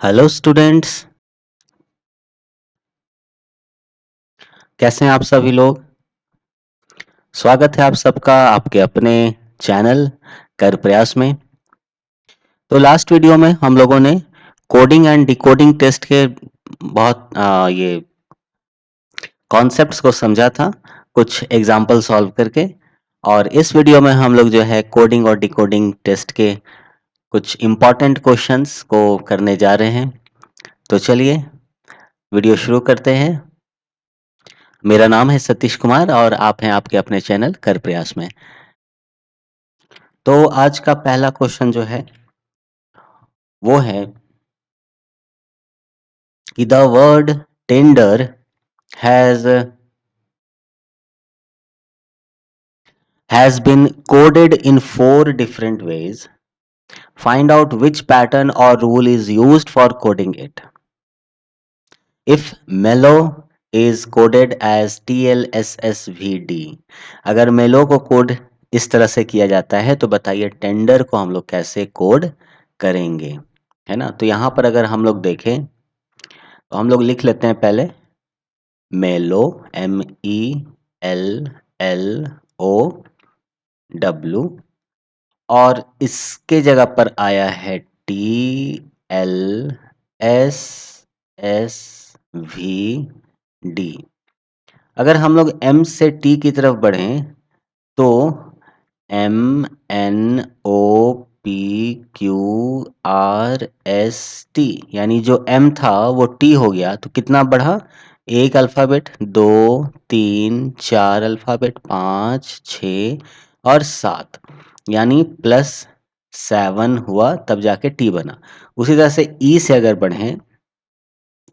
Hello students. कैसे हैं आप सभी लोग। स्वागत है आप सबका आपके अपने चैनल कर प्रयास में। तो लास्ट वीडियो में हम लोगों ने कोडिंग एंड डिकोडिंग टेस्ट के बहुत ये कॉन्सेप्ट्स को समझा था, कुछ एग्जाम्पल सॉल्व करके। और इस वीडियो में हम लोग जो है कोडिंग और डिकोडिंग टेस्ट के कुछ इम्पॉर्टेंट क्वेश्चंस को करने जा रहे हैं। तो चलिए वीडियो शुरू करते हैं। मेरा नाम है सतीश कुमार और आप हैं आपके अपने चैनल कर प्रयास में। तो आज का पहला क्वेश्चन जो है वो है कि the word tender has has been coded in 4 different ways. Find out which pattern or rule is used for coding it. If Melo is coded as TLSSVD, अगर मेलो को कोड इस तरह से किया जाता है तो बताइए टेंडर को हम लोग कैसे कोड करेंगे, है ना। तो यहाँ पर अगर हम लोग देखें तो हम लोग लिख लेते हैं पहले मेलो MELLO और इसके जगह पर आया है TLSSVD। अगर हम लोग M से T की तरफ बढ़ें तो MNOPQRST, यानी जो M था वो T हो गया तो कितना बढ़ा, एक अल्फाबेट, 2 3 4 अल्फाबेट, 5 6 और 7, यानी +7 हुआ तब जाके T बना। उसी तरह से E से अगर बढ़ें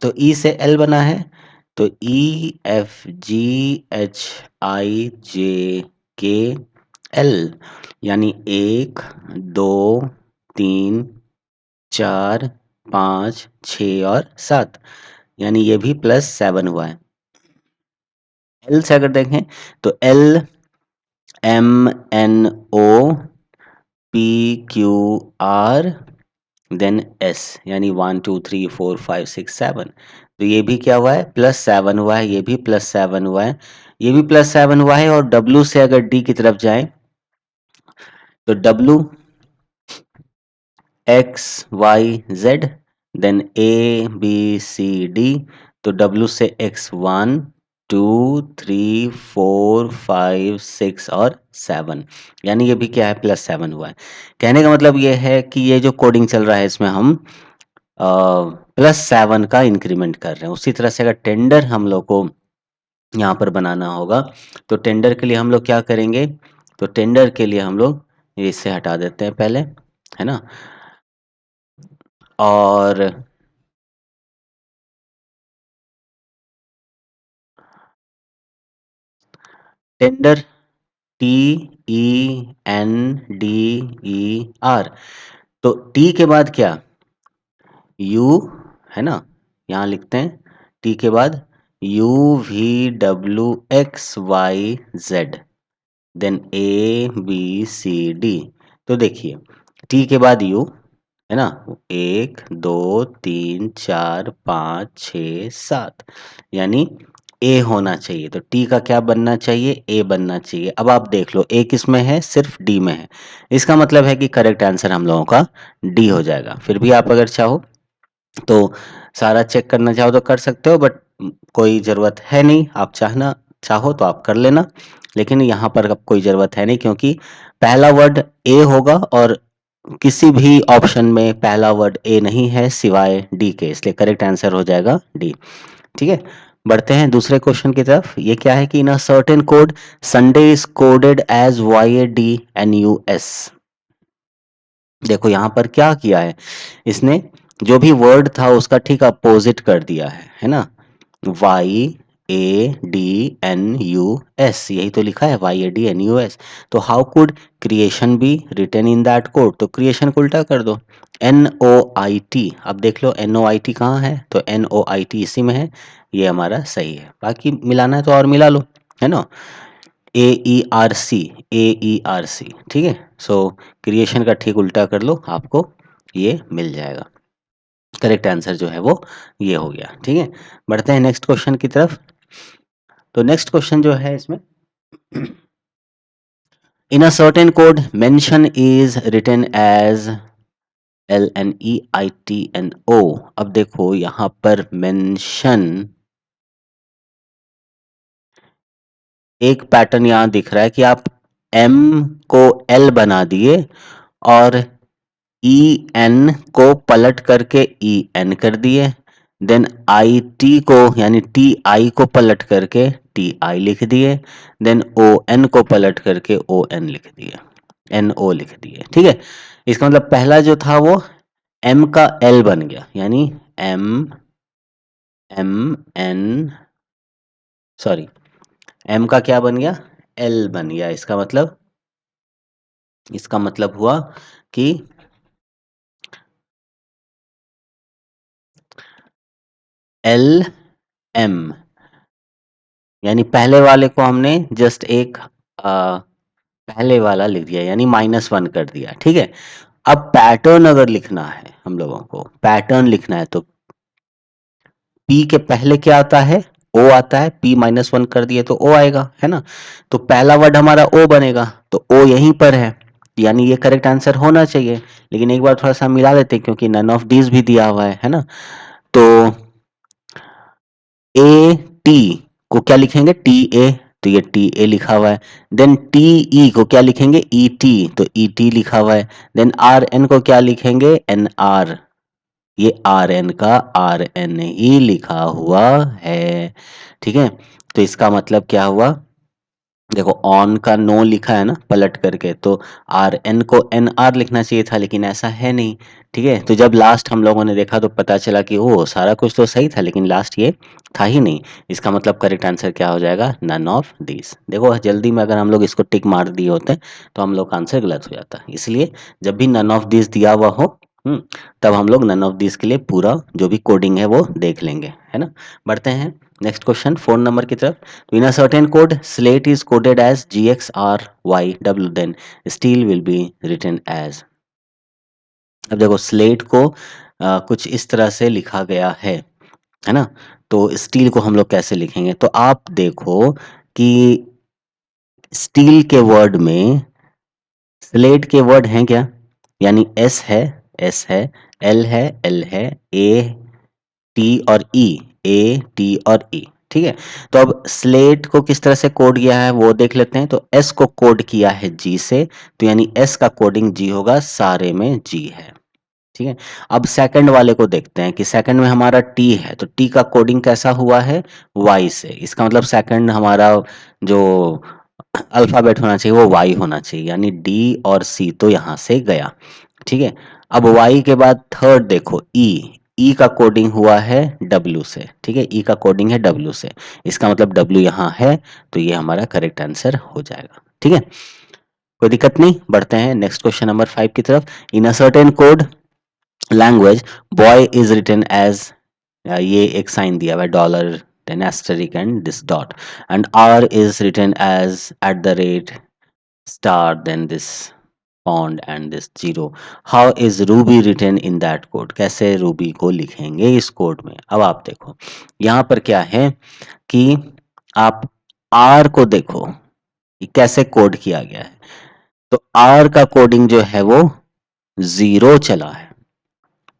तो E से L बना है तो EFGHIJKL, यानी 1 2 3 4 5 6 और 7, यानी ये भी +7 हुआ है। L से अगर देखें तो LMNOPQR देन S, यानी 1 2 3 4 5 6 7, तो ये भी क्या हुआ है, +7 हुआ है, ये भी +7 हुआ है, ये भी +7 हुआ है। और W से अगर D की तरफ जाएं तो W X Y Z then A B C D, तो W से X 1 2 3 4 5 6 और 7, यानी ये भी क्या है, +7 हुआ है। कहने का मतलब ये है कि ये जो कोडिंग चल रहा है इसमें हम +7 का इंक्रीमेंट कर रहे हैं। उसी तरह से अगर टेंडर हम लोग को यहाँ पर बनाना होगा तो टेंडर के लिए हम लोग क्या करेंगे, तो टेंडर के लिए हम लोग इससे हटा देते हैं पहले, है ना। और टेंडर TENDER, तो टी के बाद क्या, U, है ना, यहाँ लिखते हैं टी के बाद UVWXYZ देन ABCD। तो देखिए टी के बाद U, है ना, 1 2 3 4 5 6 7, यानी ए होना चाहिए। तो टी का क्या बनना चाहिए, ए बनना चाहिए। अब आप देख लो ए किस में है, सिर्फ डी में है, इसका मतलब है कि करेक्ट आंसर हम लोगों का डी हो जाएगा। फिर भी आप अगर चाहो तो सारा चेक करना चाहो तो कर सकते हो, बट कोई ज़रूरत है नहीं। आप चाहो तो आप कर लेना, लेकिन यहाँ पर अब कोई ज़रूरत है नहीं क्योंकि पहला वर्ड ए होगा और किसी भी ऑप्शन में पहला वर्ड ए नहीं है सिवाय डी के, इसलिए करेक्ट आंसर हो जाएगा डी। ठीक है, बढ़ते हैं दूसरे क्वेश्चन की तरफ। ये क्या है कि in a certain code Sunday is coded as YADNUS। देखो यहाँ पर क्या किया है इसने, जो भी वर्ड था उसका ठीक अपोजिट कर दिया है ना। YADNUS, यही तो लिखा है YADNUS। तो how could creation be written in that code, तो क्रिएशन को उल्टा कर दो, NOIT। अब देख लो NOIT कहाँ है, तो NOIT इसी में है, ये हमारा सही है। बाकी मिलाना है तो और मिला लो, है ना। AERC, ठीक है। सो क्रिएशन का ठीक उल्टा कर लो, आपको ये मिल जाएगा। करेक्ट आंसर जो है वो ये हो गया। ठीक है, बढ़ते हैं नेक्स्ट क्वेश्चन की तरफ। तो नेक्स्ट क्वेश्चन जो है इसमें, in a certain code mention is written as LNEITNO। अब देखो यहां पर मेंशन, एक पैटर्न यहां दिख रहा है कि आप M को L बना दिए और EN को पलट करके EN कर दिए, देन IT को यानी TI को पलट करके TI लिख दिए, देन ON को पलट करके ON लिख दिए, NO लिख दिए। ठीक है, इसका मतलब पहला जो था वो M का L बन गया, यानी सॉरी M का क्या बन गया, L बन गया। इसका मतलब हुआ कि LM, यानी पहले वाले को हमने जस्ट एक पहले वाला लिख दिया, यानी -1 कर दिया। ठीक है, अब पैटर्न अगर लिखना है, हम लोगों को पैटर्न लिखना है, तो P के पहले क्या आता है, O आता है, P-1 कर दिए तो O आएगा, है ना। तो पहला वर्ड हमारा O बनेगा, तो O यहीं पर है, यानी ये करेक्ट आंसर होना चाहिए। लेकिन एक बार थोड़ा सा मिला देते हैं, क्योंकि नन ऑफ दीज भी दिया हुआ है ना। तो A T को क्या लिखेंगे, TA, तो ये TA लिखा हुआ है। देन TE को क्या लिखेंगे, ET, तो ET लिखा हुआ है। देन RN को क्या लिखेंगे, NR, ये RN का RN ही लिखा हुआ है। ठीक है, तो इसका मतलब क्या हुआ, देखो ऑन का नो लिखा है ना पलट करके, तो आर एन को एन आर लिखना चाहिए था, लेकिन ऐसा है नहीं। ठीक है, तो जब लास्ट हम लोगों ने देखा तो पता चला कि ओ सारा कुछ तो सही था, लेकिन लास्ट ये था ही नहीं। इसका मतलब करेक्ट आंसर क्या हो जाएगा, नन ऑफ दिस। देखो जल्दी में अगर हम लोग इसको टिक मार दिए होते तो हम लोग का आंसर गलत हो जाता। इसलिए जब भी नन ऑफ दिस दिया हुआ हो, तब हम लोग नन ऑफ दिस के लिए पूरा जो भी कोडिंग है वो देख लेंगे, है ना। बढ़ते हैं नेक्स्ट क्वेश्चन 4 नंबर की तरफ। तो in a certain code, slate is coded as GXRYW, then steel will be written as। अब देखो स्लेट को कुछ इस तरह से लिखा गया है ना। तो स्टील को हम लोग कैसे लिखेंगे, तो आप देखो कि स्टील के वर्ड में स्लेट के वर्ड हैं क्या, यानी एस है, एल है, ए टी और ई, A T और E। ठीक है, तो अब स्लेट को किस तरह से कोड किया है वो देख लेते हैं। तो एस को कोड किया है जी से, तो यानी एस का कोडिंग जी होगा, सारे में जी है। ठीक है, अब सेकंड वाले को देखते हैं कि सेकंड में हमारा टी है, तो टी का कोडिंग कैसा हुआ है, वाई से। इसका मतलब सेकंड हमारा जो अल्फाबेट होना चाहिए वो वाई होना चाहिए, यानी डी और सी तो यहाँ से गया। ठीक है, अब वाई के बाद थर्ड देखो ई का कोडिंग हुआ है डब्ल्यू से। ठीक है, ई का कोडिंग है डब्ल्यू से, इसका मतलब डब्ल्यू यहाँ है, तो ये हमारा करेक्ट आंसर हो जाएगा। ठीक है, कोई दिक्कत नहीं। बढ़ते हैं नेक्स्ट क्वेश्चन नंबर 5 की तरफ। In a certain code language, boy is written as, ये एक साइन दिया हुआ है dollar, then asterisk and this dot, and R is written as @ star, then this pound and this zero. How is ruby written in that code, कैसे ruby को लिखेंगे इस code में। अब आप देखो यहाँ पर क्या है कि आप आर को देखो कि कैसे कोड किया गया है। तो आर का कोडिंग जो है वो 0 चला है।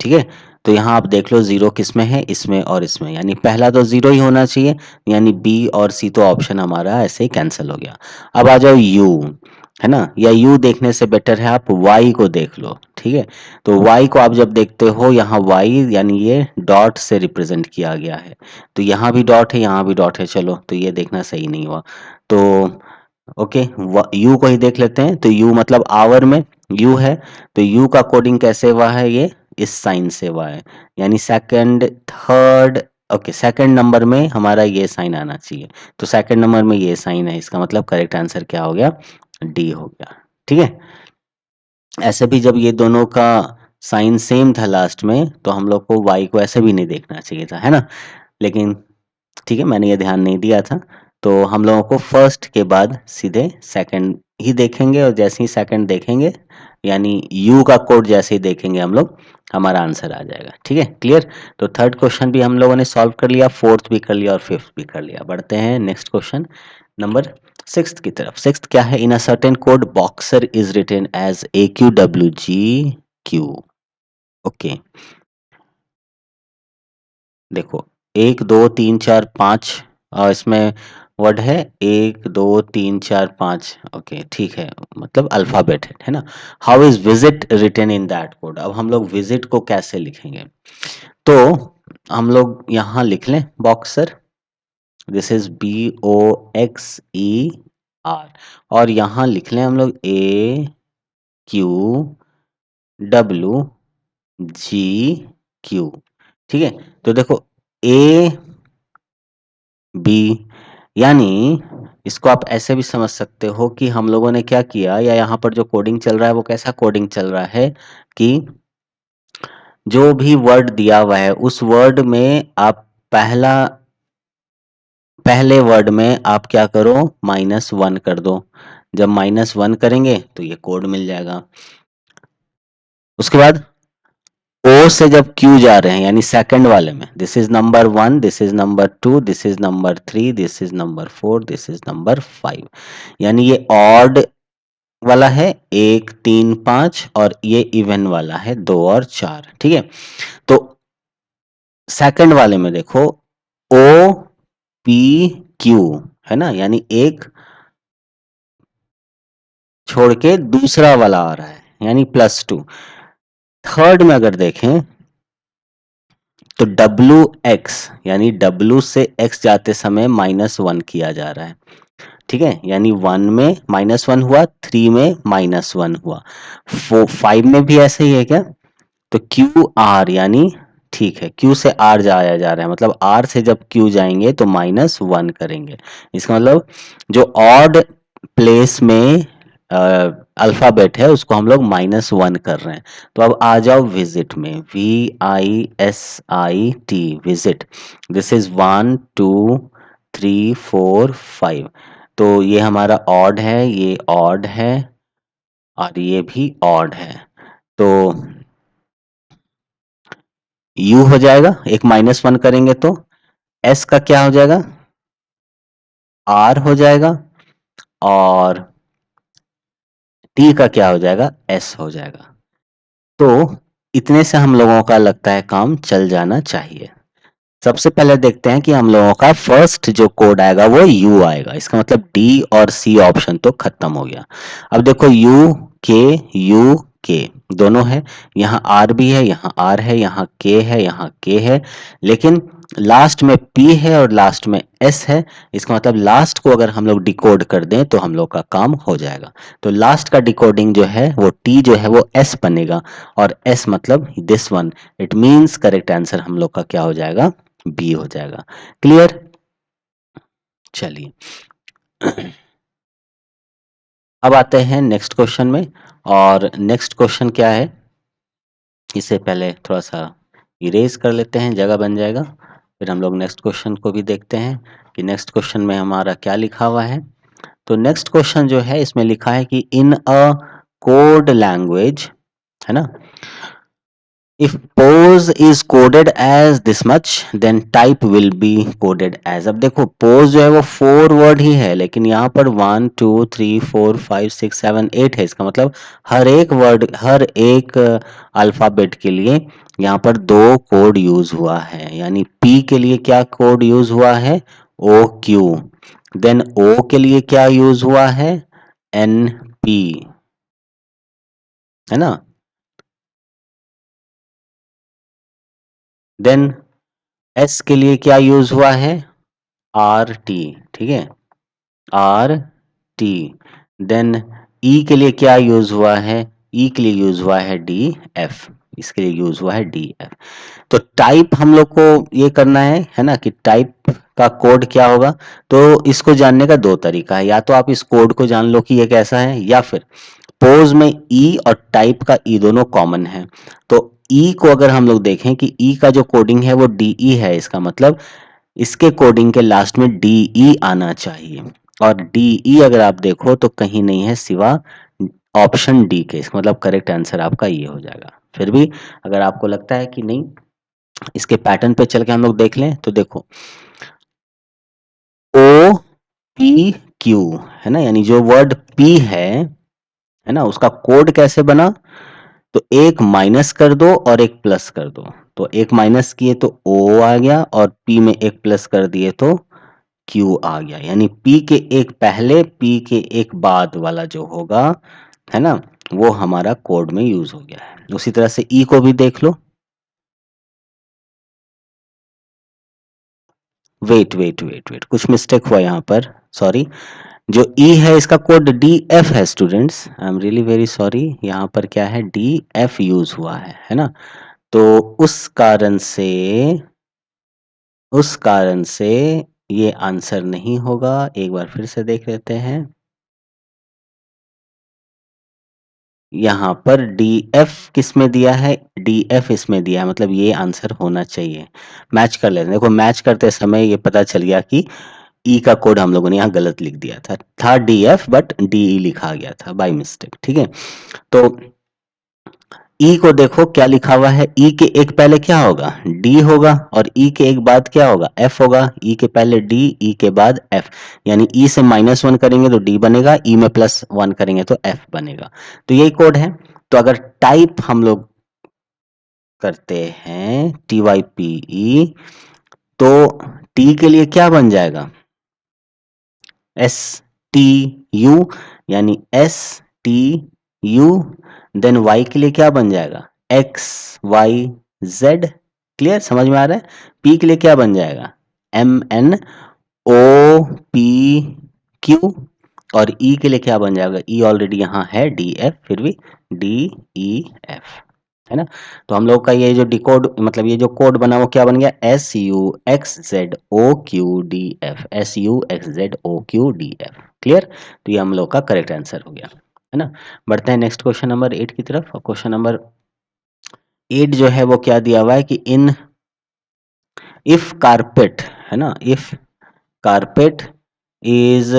ठीक है, तो यहाँ आप देख लो 0 किस में है, इसमें और इसमें, यानी पहला तो 0 ही होना चाहिए, यानी बी और सी तो ऑप्शन हमारा ऐसे ही कैंसिल हो गया। अब आ जाओ यू, है ना, या यू देखने से बेटर है आप वाई को देख लो। ठीक है, तो वाई को आप जब देखते हो, यहाँ वाई यानी ये डॉट से रिप्रेजेंट किया गया है, तो यहाँ भी डॉट है, यहाँ भी डॉट है, चलो तो ये देखना सही नहीं हुआ। तो ओके, यू को ही देख लेते हैं। तो यू मतलब आवर में यू है, तो यू का कोडिंग कैसे हुआ है, ये इस साइन से हुआ है, यानी second third, okay second number में हमारा ये साइन आना चाहिए, तो सेकंड नंबर में ये साइन है, इसका मतलब करेक्ट आंसर क्या हो गया, डी हो गया। ठीक है, ऐसे भी जब ये दोनों का साइन सेम था लास्ट में, तो हम लोग को वाई को ऐसे भी नहीं देखना चाहिए था, है ना। लेकिन ठीक है, मैंने ये ध्यान नहीं दिया था। तो हम लोगों को फर्स्ट के बाद सीधे सेकंड ही देखेंगे, और जैसे ही सेकंड देखेंगे, यानी यू का कोड जैसे ही देखेंगे हम लोग, हमारा आंसर आ जाएगा। ठीक है, क्लियर। तो थर्ड क्वेश्चन भी हम लोगों ने सॉल्व कर लिया, फोर्थ भी कर लिया और फिफ्थ भी कर लिया। बढ़ते हैं नेक्स्ट क्वेश्चन नंबर सिक्स्थ की तरफ। सिक्स्थ क्या है? In a certain code boxer is written as AQWGQ। Okay, देखो 1 2 3 4 5 और इसमें वर्ड है 1 2 3 4 5। ओके ठीक है, मतलब अल्फाबेट है ना। How is visit written in that code? अब हम लोग विजिट को कैसे लिखेंगे? तो हम लोग यहाँ लिख लें बॉक्सर, दिस इज BOXER, और यहाँ लिख लें हम लोग AQWGQ। ठीक है, तो देखो ए बी, यानी इसको आप ऐसे भी समझ सकते हो कि हम लोगों ने क्या किया, या यहाँ पर जो कोडिंग चल रहा है वो कैसा कोडिंग चल रहा है कि जो भी वर्ड दिया हुआ है उस वर्ड में आप पहले वर्ड में आप क्या करो, -1 कर दो। जब -1 करेंगे तो ये कोड मिल जाएगा। उसके बाद ओ से जब क्यू जा रहे हैं, यानी सेकंड वाले में, this is number 1, this is number 2, this is number 3, this is number 4, this is number 5, यानी ये ऑड वाला है 1 3 5, और ये इवन वाला है 2 और 4। ठीक है, तो सेकंड वाले में देखो OPQ है ना, यानी एक छोड़ के दूसरा वाला आ रहा है, यानी +2। थर्ड में अगर देखें तो WX, यानी W से X जाते समय -1 किया जा रहा है। ठीक है, यानी 1 में -1 हुआ, 3 में -1 हुआ, 5 में भी ऐसे ही है क्या? तो QR, यानी ठीक है, Q से R जाया जा रहा है, मतलब R से जब Q जाएंगे तो -1 करेंगे। इसका मतलब जो ऑड प्लेस में अल्फाबेट है उसको हम लोग -1 कर रहे हैं। तो अब आ जाओ विजिट में, VISIT, विजिट। This is 1 2 3 4 5। तो ये हमारा ऑड है, ये ऑड है, और ये भी ऑड है। तो U हो जाएगा, एक -1 करेंगे तो S का क्या हो जाएगा, R हो जाएगा, और T का क्या हो जाएगा, S हो जाएगा। तो इतने से हम लोगों का लगता है काम चल जाना चाहिए। सबसे पहले देखते हैं कि हम लोगों का फर्स्ट जो कोड आएगा वो U आएगा, इसका मतलब D और C ऑप्शन तो खत्म हो गया। अब देखो U K दोनों है, यहाँ R भी है, यहाँ R है, यहाँ K है, यहाँ K है, लेकिन लास्ट में P है और लास्ट में S है। इसका मतलब लास्ट को अगर हम लोग डिकोड कर दें तो हम लोग का काम हो जाएगा। तो लास्ट का डिकोडिंग जो है वो T जो है वो S बनेगा, और S मतलब this one, it means correct answer हम लोग का क्या हो जाएगा, B हो जाएगा। क्लियर? चलिए अब आते हैं नेक्स्ट क्वेश्चन में, और नेक्स्ट क्वेश्चन क्या है, इससे पहले थोड़ा सा इरेज कर लेते हैं, जगह बन जाएगा। फिर हम लोग नेक्स्ट क्वेश्चन को भी देखते हैं कि नेक्स्ट क्वेश्चन में हमारा क्या लिखा हुआ है। तो नेक्स्ट क्वेश्चन जो है इसमें लिखा है कि इन अ कोड लैंग्वेज, है ना, if pose is coded as this much then type will be coded as। अब देखो pose जो है वो 4 वर्ड ही है, लेकिन यहाँ पर 1 2 3 4 5 6 7 8 है। इसका मतलब हर एक वर्ड, हर एक अल्फाबेट के लिए यहाँ पर 2 कोड यूज हुआ है। यानी P के लिए क्या कोड यूज हुआ है, OQ, देन O के लिए क्या यूज हुआ है, NP, है ना, देन S के लिए क्या यूज हुआ है, RT। ठीक है, RT, देन E के लिए क्या यूज हुआ है, E के लिए यूज हुआ है DF, इसके लिए यूज हुआ है DF। तो टाइप हम लोग को ये करना है ना, कि टाइप का कोड क्या होगा। तो इसको जानने का दो तरीका है, या तो आप इस कोड को जान लो कि ये कैसा है, या फिर पोज में ई और टाइप का ई दोनों कॉमन है। तो ई को अगर हम लोग देखें कि ई का जो कोडिंग है वो डीई है, इसका मतलब इसके कोडिंग के लास्ट में डीई आना चाहिए, और डीई अगर आप देखो तो कहीं नहीं है सिवा ऑप्शन डी के। इसका मतलब करेक्ट आंसर आपका ये हो जाएगा। फिर भी अगर आपको लगता है कि नहीं इसके पैटर्न पे चल के हम लोग देख लें तो देखो ओ पी क्यू है ना, यानी जो वर्ड पी है ना, उसका कोड कैसे बना, तो एक माइनस कर दो और एक प्लस कर दो, तो एक माइनस किए तो ओ आ गया और पी में एक प्लस कर दिए तो क्यू आ गया, यानी पी के एक पहले पी के एक बाद वाला जो होगा है ना, वो हमारा कोड में यूज हो गया है। उसी तरह से ई को भी देख लो। वेट वेट वेट वेट, कुछ मिस्टेक हुआ यहाँ पर, सॉरी। जो ई है इसका कोड डी एफ है students, I am really very sorry, यहाँ पर क्या है डी एफ यूज हुआ है ना, तो उस कारण से ये आंसर नहीं होगा। एक बार फिर से देख लेते हैं, यहाँ पर डी एफ किस में दिया है, डी एफ इसमें दिया है, मतलब ये आंसर होना चाहिए। मैच कर लेते हैं, देखो मैच करते समय ये पता चल गया कि ई का कोड हम लोगों ने यहाँ गलत लिख दिया था D F but D E लिखा गया था बाय मिस्टेक, ठीक है। तो ई को देखो क्या लिखा हुआ है, ई के एक पहले क्या होगा, डी होगा, और ई के एक बाद क्या होगा, एफ होगा। ई के पहले डी, ई के बाद एफ, यानी ई से -1 करेंगे तो डी बनेगा, ई में +1 करेंगे तो एफ बनेगा। तो यही कोड है। तो अगर टाइप हम लोग करते हैं टी वाई पी ई, तो टी के लिए क्या बन जाएगा, एस टी यू, यानी S T U, then Y के लिए क्या बन जाएगा, एक्स वाई जेड। क्लियर, समझ में आ रहा है। पी के लिए क्या बन जाएगा, M N O P Q, और ई के लिए क्या बन जाएगा, ई ऑलरेडी यहाँ है डी एफ, फिर भी डी ई एफ, है ना। तो हम लोग का ये जो डिकोड मतलब ये जो कोड बना वो क्या बन गया, S U X Z O Q D F, S U X Z O Q D F. Clear, तो ये हम लोग का करेक्ट आंसर हो गया, है ना। बढ़ते हैं नेक्स्ट क्वेश्चन नंबर 8 की तरफ। और क्वेश्चन नंबर 8 जो है वो क्या दिया हुआ है कि इन इफ कारपेट, है ना, if carpet is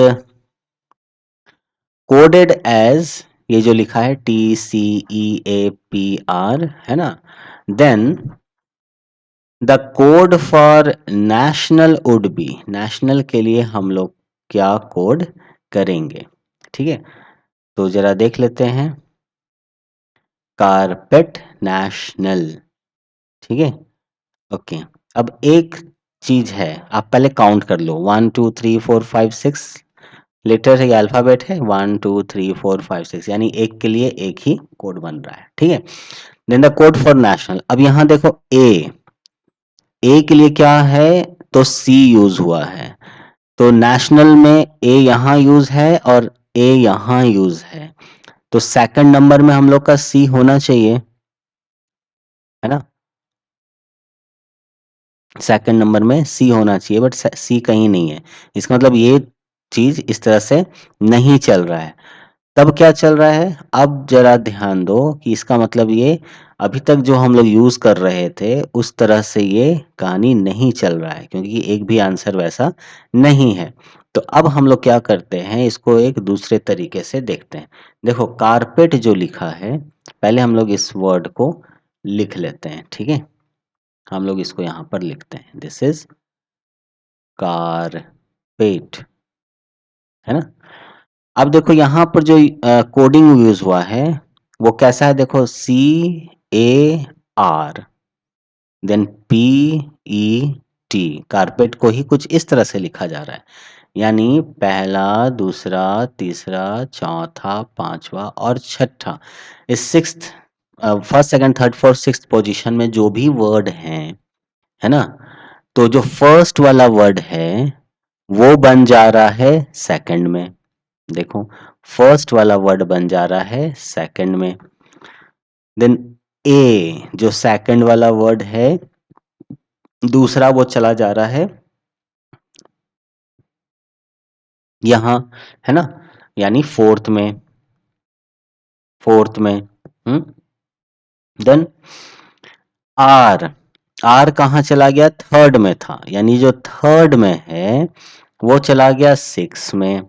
coded as, ये जो लिखा है TCEAPR, है ना, then the code for national would be, national के लिए हम लोग क्या कोड करेंगे, ठीक है। तो जरा देख लेते हैं, कारपेट नेशनल, ठीक है, ओके। अब एक चीज है, आप पहले काउंट कर लो, 1 2 3 4 5 6 लेटर है, अल्फाबेट है, 1 2 3 4 5 6, यानी एक के लिए एक ही कोड बन रहा है, ठीक है। Then the code for national, अब यहाँ देखो ए के लिए क्या है, तो सी यूज हुआ है, तो नेशनल में ए यहाँ यूज है और ए यहाँ यूज है, तो सेकंड नंबर में हम लोग का सी होना चाहिए, है ना, सेकंड नंबर में सी होना चाहिए, बट सी कहीं नहीं है। इसका मतलब ये चीज इस तरह से नहीं चल रहा है। तब क्या चल रहा है, अब जरा ध्यान दो कि इसका मतलब ये अभी तक जो हम लोग यूज कर रहे थे उस तरह से ये कहानी नहीं चल रहा है, क्योंकि एक भी आंसर वैसा नहीं है। तो अब हम लोग क्या करते हैं, इसको एक दूसरे तरीके से देखते हैं। देखो कारपेट जो लिखा है, पहले हम लोग इस वर्ड को लिख लेते हैं, ठीक है। हम लोग इसको यहाँ पर लिखते हैं, दिस इज कारपेट, है ना। अब देखो यहाँ पर जो कोडिंग यूज हुआ है वो कैसा है, देखो CAR देन PET, कारपेट को ही कुछ इस तरह से लिखा जा रहा है, यानी पहला दूसरा तीसरा चौथा पांचवा और छठा, इस sixth first second third fourth sixth position में जो भी वर्ड हैं, है ना, तो जो फर्स्ट वाला वर्ड है वो बन जा रहा है सेकंड में। देखो फर्स्ट वाला वर्ड बन जा रहा है सेकंड में, देन ए जो सेकंड वाला वर्ड है दूसरा वो चला जा रहा है यहाँ, है ना, यानी फोर्थ में देन आर, आर कहाँ चला गया, थर्ड में था, यानी जो थर्ड में है वो चला गया सिक्स में।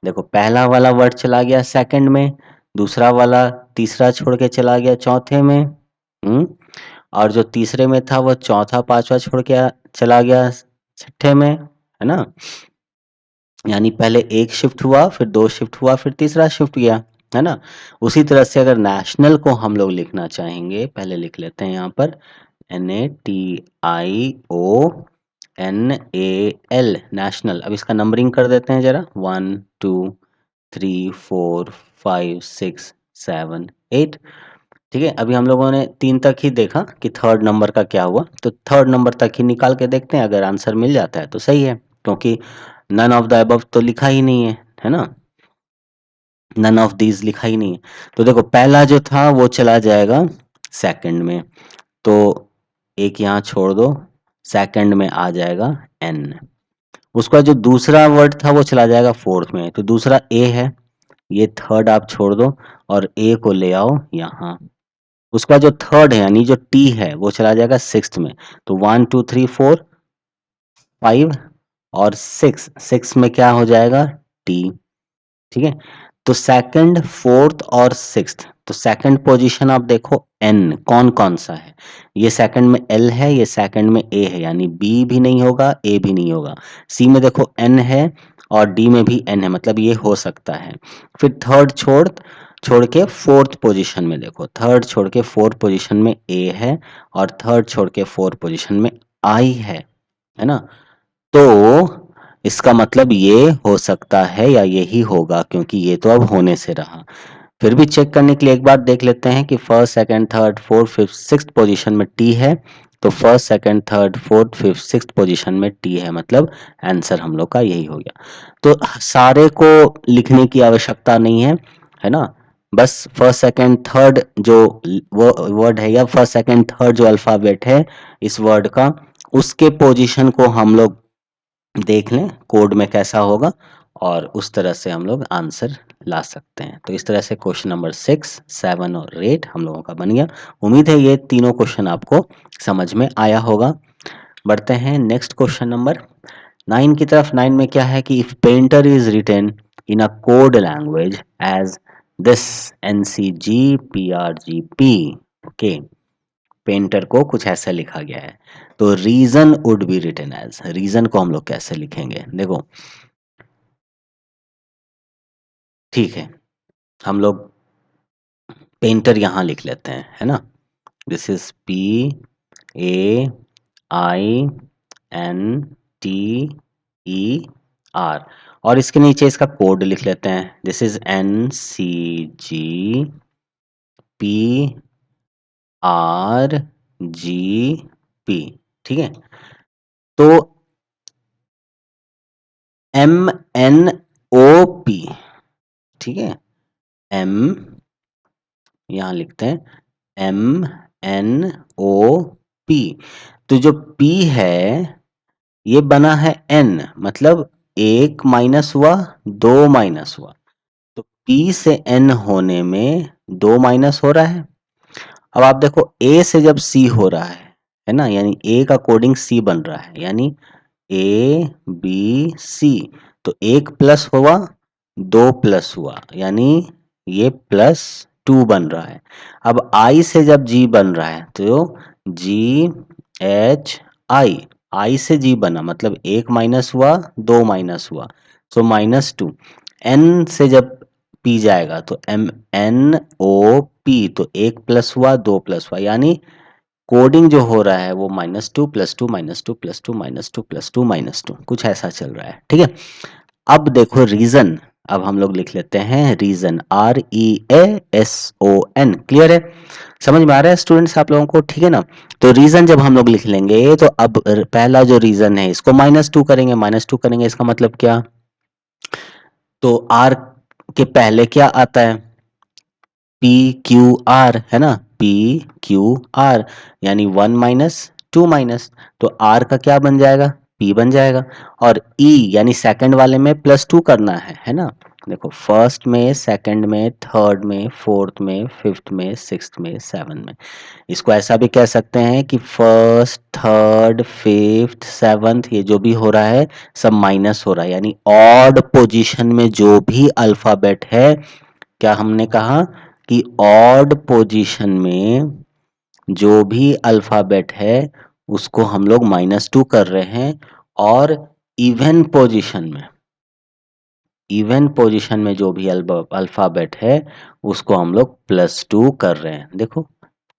देखो पहला वाला वर्ड चला गया सेकंड में, दूसरा वाला तीसरा छोड़ के चला गया चौथे में, और जो तीसरे में था वो चौथा पांचवा छोड़ के चला गया छठे में, है ना। यानी पहले एक शिफ्ट हुआ, फिर दो शिफ्ट हुआ, फिर तीसरा शिफ्ट गया, है ना। उसी तरह से अगर नेशनल को हम लोग लिखना चाहेंगे, पहले लिख लेते हैं यहाँ पर NATIONAL, नेशनल। अब इसका नंबरिंग कर देते हैं जरा, 1 2 3 4 5 6 7 8। ठीक है, अभी हम लोगों ने 3 तक ही देखा कि थर्ड नंबर का क्या हुआ, तो थर्ड नंबर तक ही निकाल के देखते हैं, अगर आंसर मिल जाता है तो सही है, क्योंकि नन ऑफ द अबव तो लिखा ही नहीं है ना। नन ऑफ दीज लिखा ही नहीं है। तो देखो पहला जो था वो चला जाएगा सेकंड में, तो एक यहाँ छोड़ दो, सेकंड में आ जाएगा एन। उसका जो दूसरा वर्ड था वो चला जाएगा फोर्थ में, तो दूसरा ए है, ये थर्ड आप छोड़ दो और ए को ले आओ यहाँ। उसका जो थर्ड है यानी जो टी है वो चला जाएगा सिक्स्थ में, तो 1 2 3 4 5 और 6, 6 में क्या हो जाएगा, टी। ठीक है, तो सेकंड फोर्थ और सिक्स्थ, तो सेकंड पोजीशन आप देखो एन कौन कौन सा है, ये सेकंड में एल है, ये सेकंड में ए है, यानी बी भी नहीं होगा, ए भी नहीं होगा। सी में देखो एन है और डी में भी एन है, मतलब ये हो सकता है। फिर थर्ड छोड़ छोड़ के फोर्थ पोजीशन में देखो, थर्ड छोड़ के फोर्थ पोजीशन में ए है और थर्ड छोड़ के फोर्थ पोजीशन में आई है ना। तो इसका मतलब ये हो सकता है या यही होगा, क्योंकि ये तो अब होने से रहा। फिर भी चेक करने के लिए एक बार देख लेते हैं कि first second third fourth fifth sixth position में टी है, तो first second third fourth fifth sixth position में टी है, मतलब आंसर हम लोग का यही हो गया। तो सारे को लिखने की आवश्यकता नहीं है ना। बस फर्स्ट सेकंड थर्ड जो वर्ड है, या फर्स्ट सेकंड थर्ड जो अल्फाबेट है इस वर्ड का, उसके पोजीशन को हम लोग देख लें कोड में कैसा होगा, और उस तरह से हम लोग आंसर ला सकते हैं। तो इस तरह से क्वेश्चन नंबर 6 7 और 8 हम लोगों का बन गया। उम्मीद है ये तीनों क्वेश्चन आपको समझ में आया होगा। बढ़ते हैं नेक्स्ट क्वेश्चन नंबर 9 की तरफ। 9 में क्या है कि if painter is written in a code language as this NCGPRGP, okay, painter को कुछ ऐसा लिखा गया है, तो reason would be written as, reason को हम लोग कैसे लिखेंगे देखो। ठीक है, हम लोग पेंटर यहां लिख लेते हैं, है ना। दिस इज PAINTER, और इसके नीचे इसका कोड लिख लेते हैं, दिस इज NCGPRGP। ठीक है, तो MNOP, ठीक है, M, यहां लिखते हैं MNOP। तो जो P है ये बना है N, मतलब एक माइनस हुआ, दो माइनस हुआ, तो P से N होने में दो माइनस हो रहा है। अब आप देखो A से जब C हो रहा है ना, यानी A का कोडिंग C बन रहा है, यानी ABC, तो एक प्लस हुआ, दो प्लस हुआ, यानी ये +2 बन रहा है। अब I से जब G बन रहा है तो GHI, I से G बना मतलब एक माइनस हुआ, दो माइनस हुआ, तो -2। N से जब P जाएगा तो MNOP, तो एक प्लस हुआ, दो प्लस हुआ, यानी कोडिंग जो हो रहा है वो -2 +2 -2 +2 -2 +2 -2, कुछ ऐसा चल रहा है। ठीक है, अब देखो रीजन, अब हम लोग लिख लेते हैं रीजन, REASON। क्लियर है, समझ में आ रहा है स्टूडेंट्स आप लोगों को, ठीक है ना। तो रीजन जब हम लोग लिख लेंगे तो अब पहला जो रीजन है इसको -2 करेंगे, -2 करेंगे, इसका मतलब क्या, तो R के पहले क्या आता है, PQR, है ना, PQR, यानी 1 -2 तो R का क्या बन जाएगा, P बन जाएगा। और E यानी सेकंड वाले में +2 करना है ना। देखो फर्स्ट में, सेकंड में, थर्ड में, फोर्थ में, फिफ्थ में, सिक्स्थ में, सेवन में, इसको ऐसा भी कह सकते हैं कि फर्स्ट थर्ड फिफ्थ सेवंथ ये जो भी हो रहा है सब माइनस हो रहा है, यानी ऑड पोजीशन में जो भी अल्फाबेट है, क्या हमने कहा कि ऑड पोजीशन में जो भी अल्फाबेट है उसको हम लोग -2 कर रहे हैं और इवन पोजीशन में जो भी अल्फाबेट है उसको हम लोग +2 कर रहे हैं। देखो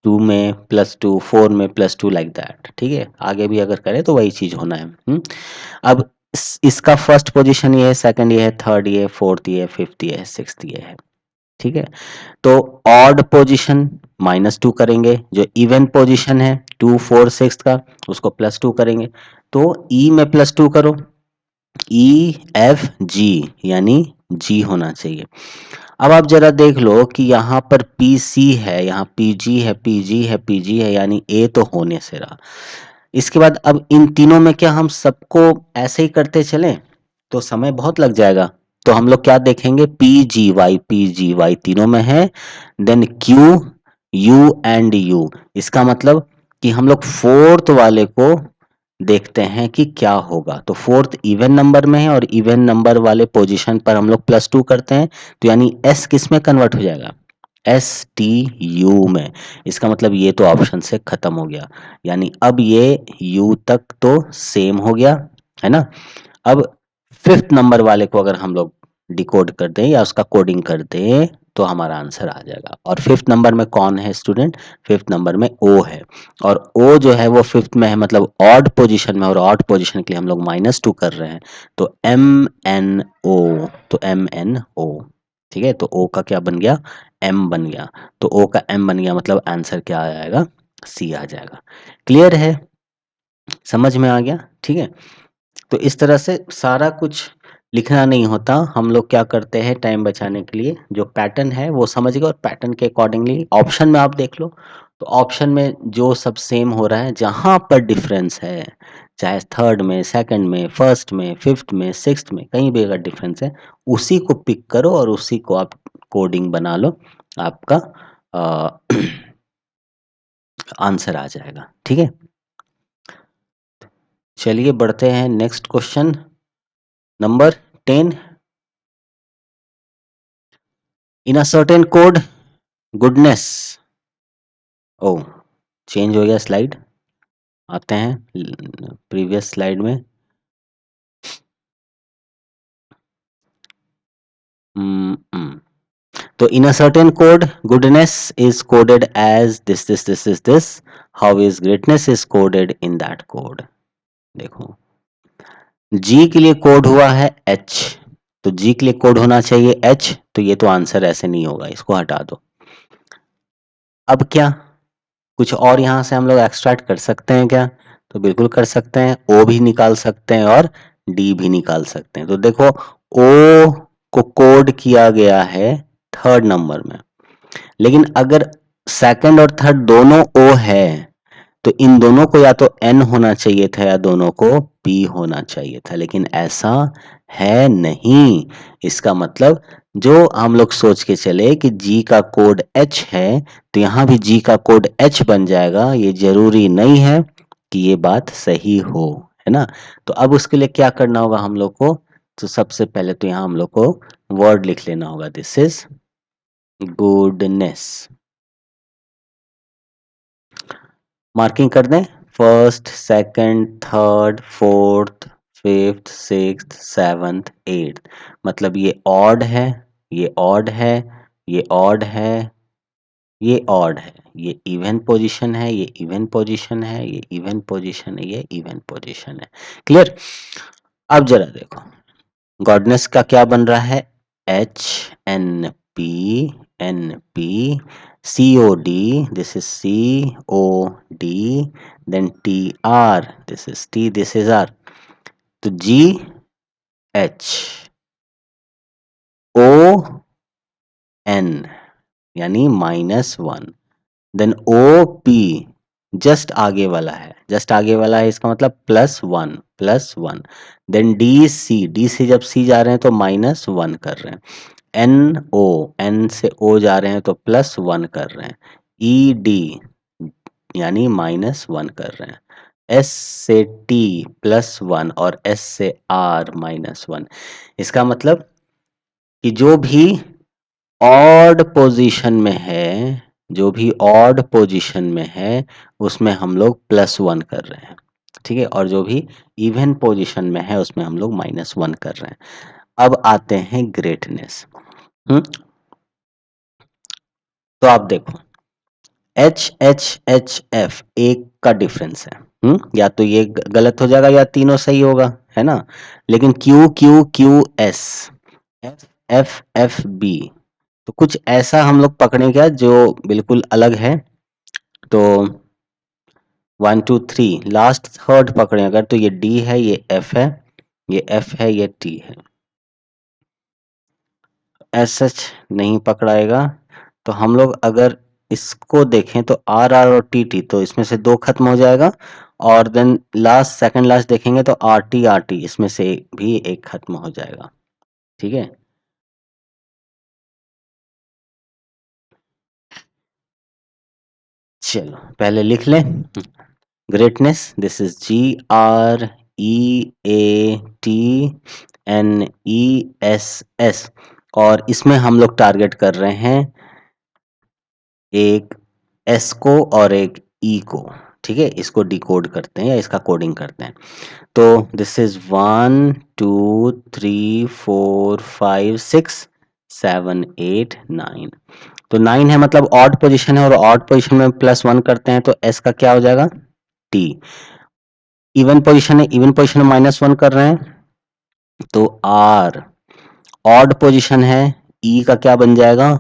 2 में +2, 4 में +2 लाइक दैट। ठीक है, आगे भी अगर करें तो वही चीज होना है। अब इसका फर्स्ट पोजीशन ये है, सेकंड ये है, थर्ड ये है, फोर्थ ये है, फिफ्थ ये है, सिक्स्थ ये है। ठीक है, तो ऑड पोजीशन -2 करेंगे, जो इवन पोजीशन है 2, 4, 6 का उसको +2 करेंगे। तो ई में +2 करो, ई एफ जी यानी जी होना चाहिए। अब आप जरा देख लो कि यहाँ पर पी सी है, यहाँ पी जी है, पी जी है, पी जी है, यानी ए तो होने से रहा। इसके बाद अब इन तीनों में क्या हम सबको ऐसे ही करते चलें तो समय बहुत लग जाएगा। तो हम लोग क्या देखेंगे, पी जी वाई तीनों में है, then Q U and U. इसका मतलब कि हम लोग फोर्थ वाले को देखते हैं कि क्या होगा। तो फोर्थ इवन नंबर में है और इवन नंबर वाले पोजीशन पर हम लोग +2 करते हैं, तो यानी एस किस में कन्वर्ट हो जाएगा, एस टी यू में। इसका मतलब ये तो ऑप्शन से खत्म हो गया, यानी अब ये यू तक तो सेम हो गया है ना। अब फिफ्थ नंबर वाले को अगर हम लोग डिकोड कर दें या उसका कोडिंग कर दें तो हमारा आंसर आ जाएगा। और फिफ्थ नंबर में कौन है स्टूडेंट, फिफ्थ नंबर में ओ है, और ओ जो है वो फिफ्थ में है, मतलब ऑड पोजीशन में, और ऑड पोजीशन के लिए हम लोग -2 कर रहे हैं। तो MNO, तो MNO। ठीक है, तो ओ का क्या बन गया, एम बन गया। तो ओ का एम बन गया, मतलब आंसर क्या आ जाएगा, सी आ जाएगा। क्लियर है, समझ में आ गया। ठीक है, तो इस तरह से सारा कुछ लिखना नहीं होता, हम लोग क्या करते हैं टाइम बचाने के लिए जो पैटर्न है वो समझ गए और पैटर्न के अकॉर्डिंगली ऑप्शन में आप देख लो। तो ऑप्शन में जो सब सेम हो रहा है, जहां पर डिफरेंस है, चाहे थर्ड में, सेकंड में, फर्स्ट में, फिफ्थ में, सिक्स्थ में, कहीं भी अगर डिफरेंस है उसी को पिक करो और उसी को आप कोडिंग बना लो, आपका आंसर आ जाएगा। ठीक है, चलिए बढ़ते हैं next question number 10। In a certain code goodness, ओ चेंज हो गया स्लाइड, आते हैं प्रीवियस स्लाइड में। तो in a certain code goodness is coded as this, how is greatness is coded in that code. देखो जी के लिए कोड हुआ है एच, तो जी के लिए कोड होना चाहिए एच, तो ये तो आंसर ऐसे नहीं होगा, इसको हटा दो। अब क्या कुछ और यहाँ से हम लोग एक्सट्रैक्ट कर सकते हैं क्या, तो बिल्कुल कर सकते हैं, ओ भी निकाल सकते हैं और डी भी निकाल सकते हैं। तो देखो ओ को कोड किया गया है थर्ड नंबर में, लेकिन अगर सेकंड और थर्ड दोनों ओ है तो इन दोनों को या तो एन होना चाहिए था या दोनों को पी होना चाहिए था, लेकिन ऐसा है नहीं। इसका मतलब जो हम लोग सोच के चले कि जी का कोड एच है तो यहाँ भी जी का कोड एच बन जाएगा, ये जरूरी नहीं है कि ये बात सही हो, है ना। तो अब उसके लिए क्या करना होगा हम लोग को, तो सबसे पहले तो यहाँ हम लोग को वर्ड लिख लेना होगा, दिस इज गुडनेस। मार्किंग कर दें, first, second, third, fourth, fifth, sixth, seventh, eighth, मतलब ये ऑड है, ये ऑड है, ये ऑड है, ये ऑड है, ये इवन पोजीशन है, ये इवन पोजीशन है, ये इवन पोजीशन है, ये इवन पोजीशन है। क्लियर। अब जरा देखो गॉडनेस का क्या बन रहा है, HNP COD, this is COD, then TR, this is T, this is R, तो GHON यानी -1, देन OP जस्ट आगे वाला है, जस्ट आगे वाला है, इसका मतलब +1, देन डी से जब सी जा रहे हैं तो -1 कर रहे हैं, एन से ओ जा रहे हैं तो +1 कर रहे हैं, ED यानी -1 कर रहे हैं, एस से टी +1 और एस से आर -1। इसका मतलब कि जो भी ऑड पोजीशन में है जो भी ऑड पोजीशन में है उसमें हम लोग +1 कर रहे हैं, ठीक है, और जो भी इवन पोजीशन में है उसमें हम लोग -1 कर रहे हैं। अब आते हैं ग्रेटनेस। हम्म तो आप देखो HHHF एक का डिफरेंस है। या तो ये गलत हो जाएगा या तीनों सही होगा, है ना। लेकिन QQQS FFFB तो कुछ ऐसा हम लोग पकड़े क्या जो बिल्कुल अलग है। तो 1 2 3 लास्ट थर्ड पकड़े अगर, तो ये D है, ये F है, ये F है, ये T है। SH नहीं पकड़ाएगा। तो हम लोग अगर इसको देखें तो RR और TT, तो इसमें से 2 खत्म हो जाएगा। और देन लास्ट सेकंड लास्ट देखेंगे तो RT RT इसमें से भी एक खत्म हो जाएगा, ठीक है। चलो पहले लिख लें। ग्रेटनेस, दिस इज GREATNESS, और इसमें हम लोग टारगेट कर रहे हैं एक S को और एक E को, ठीक है। इसको डिकोड करते हैं या इसका कोडिंग करते हैं। तो दिस इज 1 2 3 4 5 6 7 8 9। तो 9 है मतलब ऑड पोजीशन है, और ऑड पोजीशन में +1 करते हैं तो S का क्या हो जाएगा T। इवन पोजीशन है, इवन पोजीशन में -1 कर रहे हैं तो R। ऑड पोजीशन है, E का क्या बन जाएगा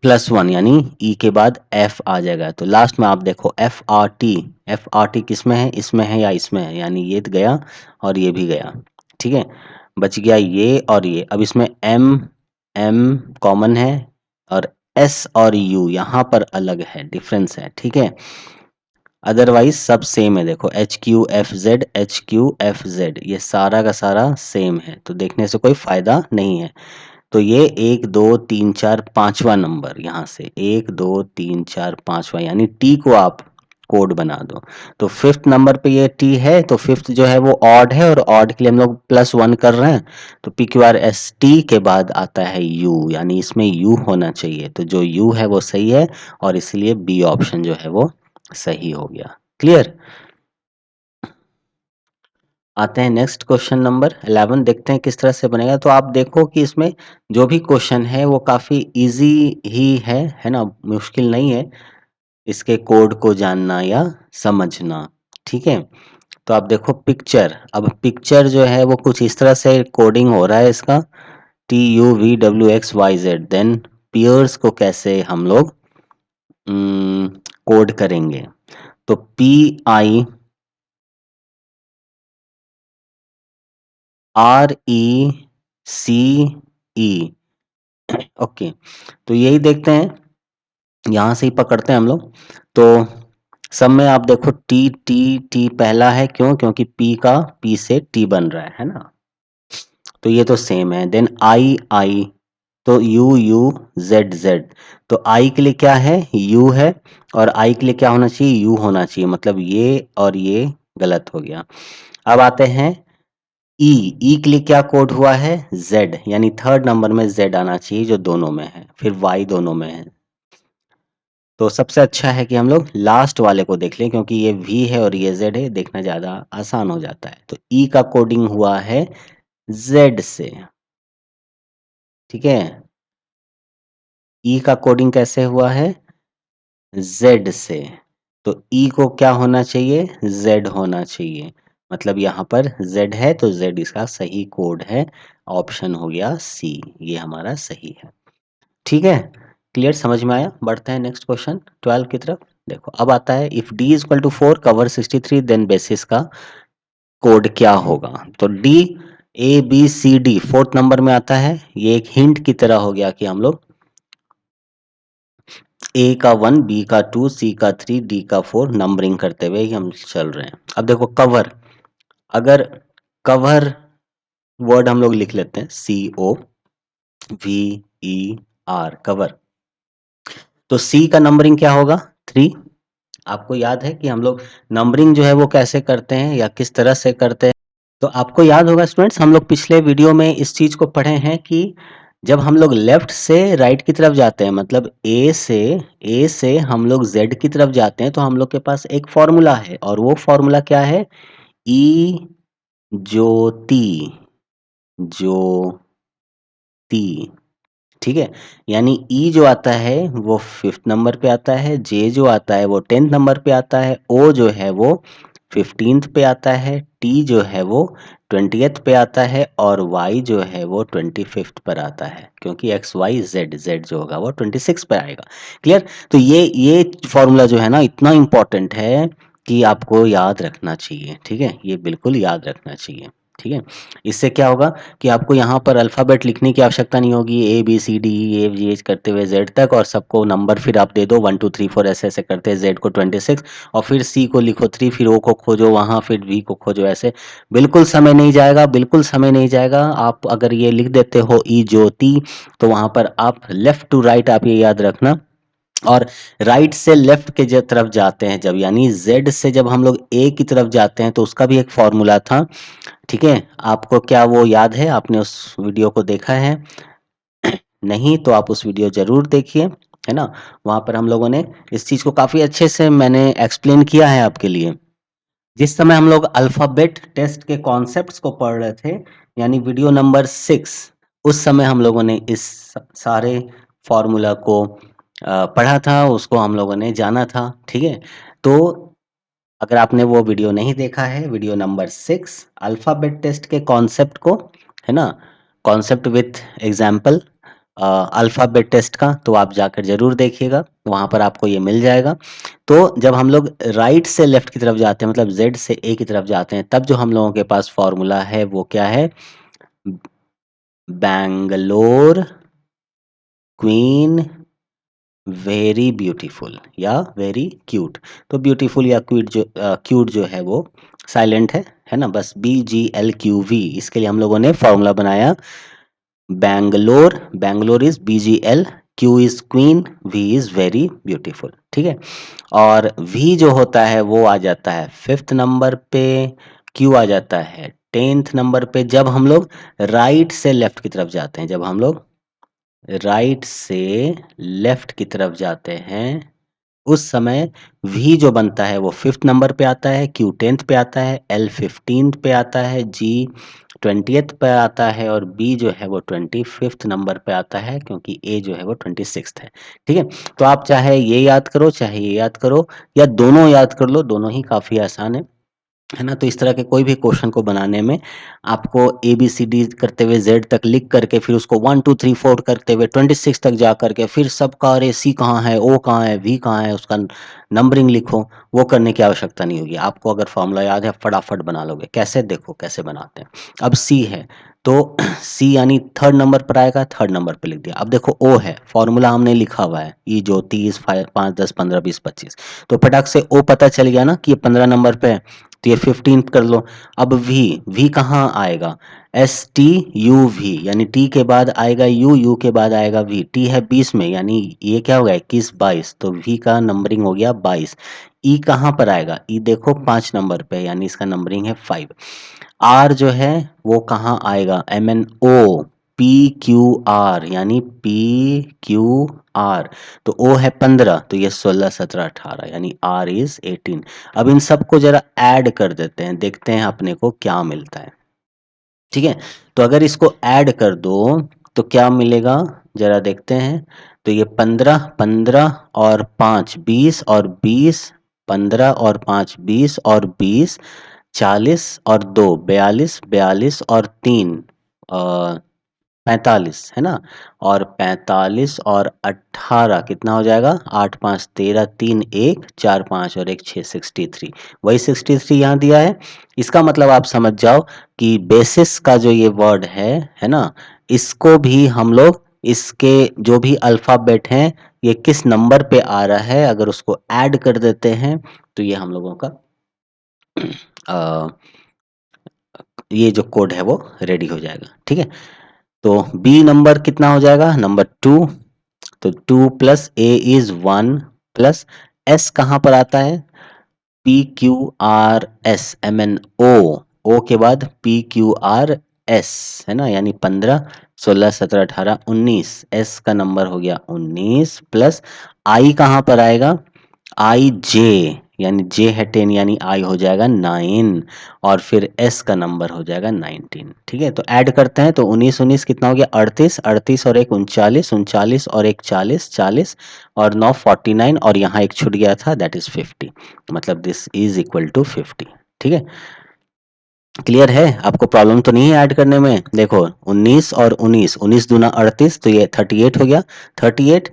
+1, यानी E के बाद F आ जाएगा। तो लास्ट में आप देखो FRT किस में है, इसमें है या इसमें है, यानी ये तो गया और ये भी गया, ठीक है। बच गया ये और ये। अब इसमें M कॉमन है, और S और U यहाँ पर अलग है, डिफरेंस है, ठीक है। अदरवाइज सब सेम है। देखो HQFZ ये सारा का सारा सेम है, तो देखने से कोई फायदा नहीं है। तो ये 1 2 3 4 5वां नंबर, यहाँ से 1 2 3 4 5वां, यानी टी को आप कोड बना दो। तो फिफ्थ नंबर पे ये टी है, तो फिफ्थ जो है वो ऑड है, और ऑड के लिए हम लोग +1 कर रहे हैं। तो PQRST के बाद आता है यू, यानी इसमें यू होना चाहिए। तो जो यू है वो सही है, और इसलिए बी ऑप्शन जो है वो सही हो गया। क्लियर। आते हैं नेक्स्ट क्वेश्चन नंबर 11, देखते हैं किस तरह से बनेगा। तो आप देखो कि इसमें जो भी क्वेश्चन है वो काफ़ी इजी ही है ना, मुश्किल नहीं है इसके कोड को जानना या समझना, ठीक है। तो आप देखो पिक्चर, अब पिक्चर जो है वो कुछ इस तरह से कोडिंग हो रहा है इसका, TUVWXYZ। देन पियर्स को कैसे हम लोग कोड करेंगे। तो PIRECE, ओके। तो यही देखते हैं, यहाँ से ही पकड़ते हैं हम लोग। तो सब में आप देखो टी टी टी पहला है, क्यों, क्योंकि पी से टी बन रहा है ना। तो ये तो सेम है। देन आई, तो यू जेड। तो आई के लिए क्या है, यू है, और आई के लिए क्या होना चाहिए, यू होना चाहिए, मतलब ये और ये गलत हो गया। अब आते हैं ई के लिए क्या कोड हुआ है, जेड, यानी थर्ड नंबर में जेड आना चाहिए जो दोनों में है, फिर वाई दोनों में है। तो सबसे अच्छा है कि हम लोग लास्ट वाले को देख लें, क्योंकि ये वी है और ये जेड है, देखना ज़्यादा आसान हो जाता है। तो ई का कोडिंग हुआ है जेड से, ठीक है। ई का कोडिंग कैसे हुआ है, जेड से। तो ई को क्या होना चाहिए, जेड होना चाहिए, मतलब यहाँ पर जेड है तो जेड इसका सही कोड है। ऑप्शन हो गया सी, ये हमारा सही है, ठीक है। क्लियर, समझ में आया। बढ़ते हैं नेक्स्ट क्वेश्चन 12 की तरफ। देखो अब आता है if D is equal to 4 cover 63 then basis का कोड क्या होगा। तो डी ABCD फोर्थ नंबर में आता है। ये एक हिंट की तरह हो गया कि हम लोग ए का 1, बी का 2, सी का 3, डी का 4 नंबरिंग करते हुए ही हम चल रहे हैं। अब देखो कवर, अगर कवर वर्ड हम लोग लिख लेते हैं COVER, कवर। तो सी का नंबरिंग क्या होगा, 3। आपको याद है कि हम लोग नंबरिंग जो है वो कैसे करते हैं या किस तरह से करते हैं। तो आपको याद होगा स्टूडेंट्स, हम लोग पिछले वीडियो में इस चीज को पढ़े हैं कि जब हम लोग लेफ्ट से राइट की तरफ जाते हैं, मतलब ए से हम लोग जेड की तरफ जाते हैं, तो हम लोग के पास एक फॉर्मूला है, और वो फॉर्मूला क्या है? ई ज्योति ज्योति, ठीक है। यानी ई जो आता है वो 5th नंबर पे आता है, जे जो आता है वो 10th नंबर पे आता है, ओ जो है वो 15th पे आता है, टी जो है वो 20th पे आता है, और वाई जो है वो 25th पर आता है, क्योंकि एक्स वाई जेड, जेड जो होगा वो 26 पे आएगा। क्लियर? तो ये फॉर्मूला जो है ना, इतना इंपॉर्टेंट है कि आपको याद रखना चाहिए, ठीक है, ये बिल्कुल याद रखना चाहिए, ठीक है। इससे क्या होगा कि आपको यहाँ पर अल्फ़ाबेट लिखने की आवश्यकता नहीं होगी, A B C D E F G H करते हुए जेड तक, और सबको नंबर फिर आप दे दो 1 2 3 4 ऐसे ऐसे करते हैं, जेड को 26, और फिर सी को लिखो 3, फिर ओ को खोजो वहाँ, फिर वी को खोजो, ऐसे बिल्कुल समय नहीं जाएगा, बिल्कुल समय नहीं जाएगा। आप अगर ये लिख देते हो ई ज्योति, तो वहाँ पर आप लेफ्ट टू राइट आप ये याद रखना, और राइट से लेफ्ट के तरफ जाते हैं जब, यानी जेड से जब हम लोग ए की तरफ जाते हैं, तो उसका भी एक फॉर्मूला था, ठीक है। आपको क्या वो याद है? आपने उस वीडियो को देखा है? नहीं तो आप उस वीडियो जरूर देखिए, है ना। वहां पर हम लोगों ने इस चीज को काफी अच्छे से मैंने एक्सप्लेन किया है आपके लिए। जिस समय हम लोग अल्फाबेट टेस्ट के कॉन्सेप्ट्स को पढ़ रहे थे, यानी वीडियो नंबर 6, उस समय हम लोगों ने इस सारे फॉर्मूला को पढ़ा था, उसको हम लोगों ने जाना था, ठीक है। तो अगर आपने वो वीडियो नहीं देखा है, वीडियो नंबर 6 अल्फाबेट टेस्ट के कॉन्सेप्ट को, है ना, concept with example alphabet test का, तो आप जाकर जरूर देखिएगा, वहां पर आपको ये मिल जाएगा। तो जब हम लोग राइट से लेफ्ट की तरफ जाते हैं, मतलब जेड से ए की तरफ जाते हैं, तब जो हम लोगों के पास फॉर्मूला है वो क्या है? बैंगलोर क्वीन वेरी ब्यूटीफुल या वेरी क्यूट। तो ब्यूटीफुल या क्यूट जो है वो साइलेंट है ना, बस BGLQV, इसके लिए हम लोगों ने फॉर्मूला बनाया। Bangalore, Bangalore is BGL, Q is queen, V is very beautiful, ठीक है। और वी जो होता है वो आ जाता है 5th नंबर पे, क्यू आ जाता है 10th नंबर पे, जब हम लोग राइट से लेफ्ट की तरफ जाते हैं, जब हम लोग राइट से लेफ्ट की तरफ जाते हैं, उस समय वी जो बनता है वो 5th नंबर पे आता है, क्यू 10th पे आता है, एल 15th पे आता है, जी 20th पे आता है, और बी जो है वो 25th नंबर पे आता है, क्योंकि ए जो है वो 26th है, ठीक है। तो आप चाहे ये याद करो, चाहे ये याद करो, या दोनों याद कर लो, दोनों ही काफी आसान है ना। तो इस तरह के कोई भी क्वेश्चन को बनाने में आपको ए बी सी डी करते हुए जेड तक लिख करके, फिर उसको 1 2 3 4 करते हुए 26 तक जा करके, फिर सबका अरे सी कहाँ है, ओ कहाँ है, वी कहाँ है, उसका नंबरिंग लिखो, वो करने की आवश्यकता नहीं होगी। आपको अगर फॉर्मूला याद है फटाफट बना लोगे। कैसे? देखो कैसे बनाते हैं। अब सी है, तो सी यानी 3rd नंबर पर आएगा, 3rd नंबर पे लिख दिया। अब देखो ओ है, फॉर्मूला हमने लिखा हुआ है, ई जो 30 5 10 15 20 25, तो फटाक से ओ पता चल गया ना कि ये 15 नंबर पे है, तो ये 15 कर लो। अब वी, वी कहाँ आएगा? STUV, यानी टी के बाद आएगा यू, यू के बाद आएगा वी, टी है 20 में, यानी ये क्या होगा 21 22, तो वी का नंबरिंग हो गया 22। ई कहाँ पर आएगा? ई देखो 5 नंबर पे, यानी इसका नंबरिंग है 5। आर जो है वो कहाँ आएगा? MNO, PQR, यानी PQR, तो ओ है 15, तो ये 16 17 18, यानी R इज 18। अब इन सबको जरा ऐड कर देते हैं, देखते हैं अपने को क्या मिलता है, ठीक है। तो अगर इसको ऐड कर दो तो क्या मिलेगा, जरा देखते हैं। तो ये 15 15 और 5 20, और 20, 15 और 5 20, और 20 40, और 2 42, 42 और 3 45, है ना। और 45 और 18 कितना हो जाएगा? 8 5 13, 3 1 4 5 और 1 6, 63। वही 63 यहाँ दिया है। इसका मतलब आप समझ जाओ कि बेसिस का जो ये वर्ड है ना, इसको भी हम लोग इसके जो भी अल्फाबेट हैं, ये किस नंबर पे आ रहा है, अगर उसको ऐड कर देते हैं, तो ये हम लोगों का अ, ये जो कोड है वो रेडी हो जाएगा, ठीक है। तो बी नंबर कितना हो जाएगा? नंबर 2, तो 2 plus A is 1, plus S कहाँ पर आता है? PQRS, MNO, ओ के बाद PQR, एस, है ना, यानी 15, 16, 17, 18, 19, एस का नंबर हो गया 19 प्लस आई कहाँ पर आएगा, आई जे, यानी जे है 10 यानी आई हो जाएगा 9 और फिर एस का नंबर हो जाएगा 19। ठीक है, तो ऐड करते हैं तो 19 19 कितना हो गया 38, 38 और एक 39, 39 और एक 40, 40 और 9 49 और यहाँ एक छूट गया था दैट इज 50, मतलब दिस इज इक्वल टू 50। ठीक है, क्लियर है, आपको प्रॉब्लम तो नहीं है ऐड करने में। देखो 19 और 19, 19 दूना 38 तो ये 38 हो गया, 38,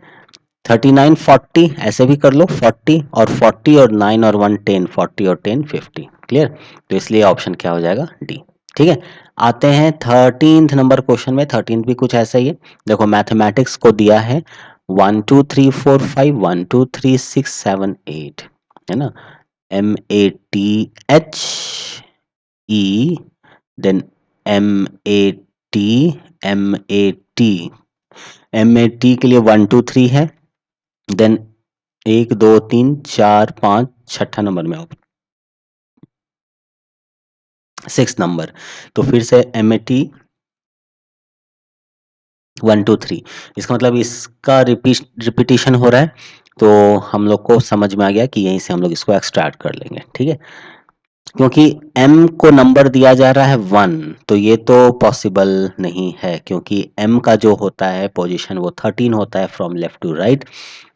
39, 40 ऐसे भी कर लो 40 और 40 और 9 और 1 10, 40 और 10 50। क्लियर, तो इसलिए ऑप्शन क्या हो जाएगा डी। ठीक है, आते हैं 13th नंबर क्वेश्चन में। 13th भी कुछ ऐसा ही है। देखो मैथमेटिक्स को दिया है 1 2 3 4 5 1 2 3 6 7 8, है ना, MATH then MAT, MAT, MAT के लिए 1 2 3 है, देन 1 2 3 4 5 छठा नंबर में आओ 6 नंबर, तो फिर से MAT 1 2 3, इसका मतलब इसका रिपीटिशन हो रहा है, तो हम लोग को समझ में आ गया कि यहीं से हम लोग इसको एक्सट्रैक्ट कर लेंगे। ठीक है, क्योंकि m को नंबर दिया जा रहा है 1, तो ये तो पॉसिबल नहीं है, क्योंकि m का जो होता है पोजीशन वो 13 होता है फ्रॉम लेफ्ट टू राइट,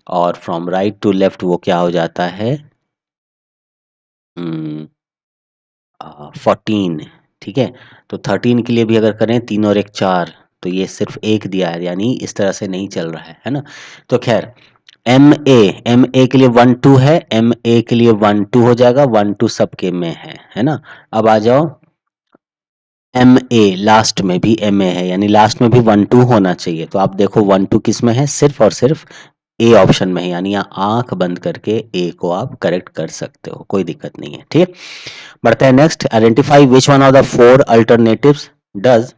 और फ्रॉम राइट टू लेफ्ट वो क्या हो जाता है 14। ठीक है, तो 13 के लिए भी अगर करें 3 और एक 4, तो ये सिर्फ एक दिया है, यानी इस तरह से नहीं चल रहा है ना। तो खैर एम ए के लिए 1 2 है, एम ए के लिए 1 2 हो जाएगा, 1 2 सबके में है ना। अब आ जाओ एम ए, लास्ट में भी एम ए है, यानी लास्ट में भी 1 2 होना चाहिए, तो आप देखो 1 2 किस में है, सिर्फ और सिर्फ ए ऑप्शन में है, यानी यहाँ आंख बंद करके ए को आप करेक्ट कर सकते हो, कोई दिक्कत नहीं है। ठीक है, बढ़ते हैं next. Identify which one of the four alternatives does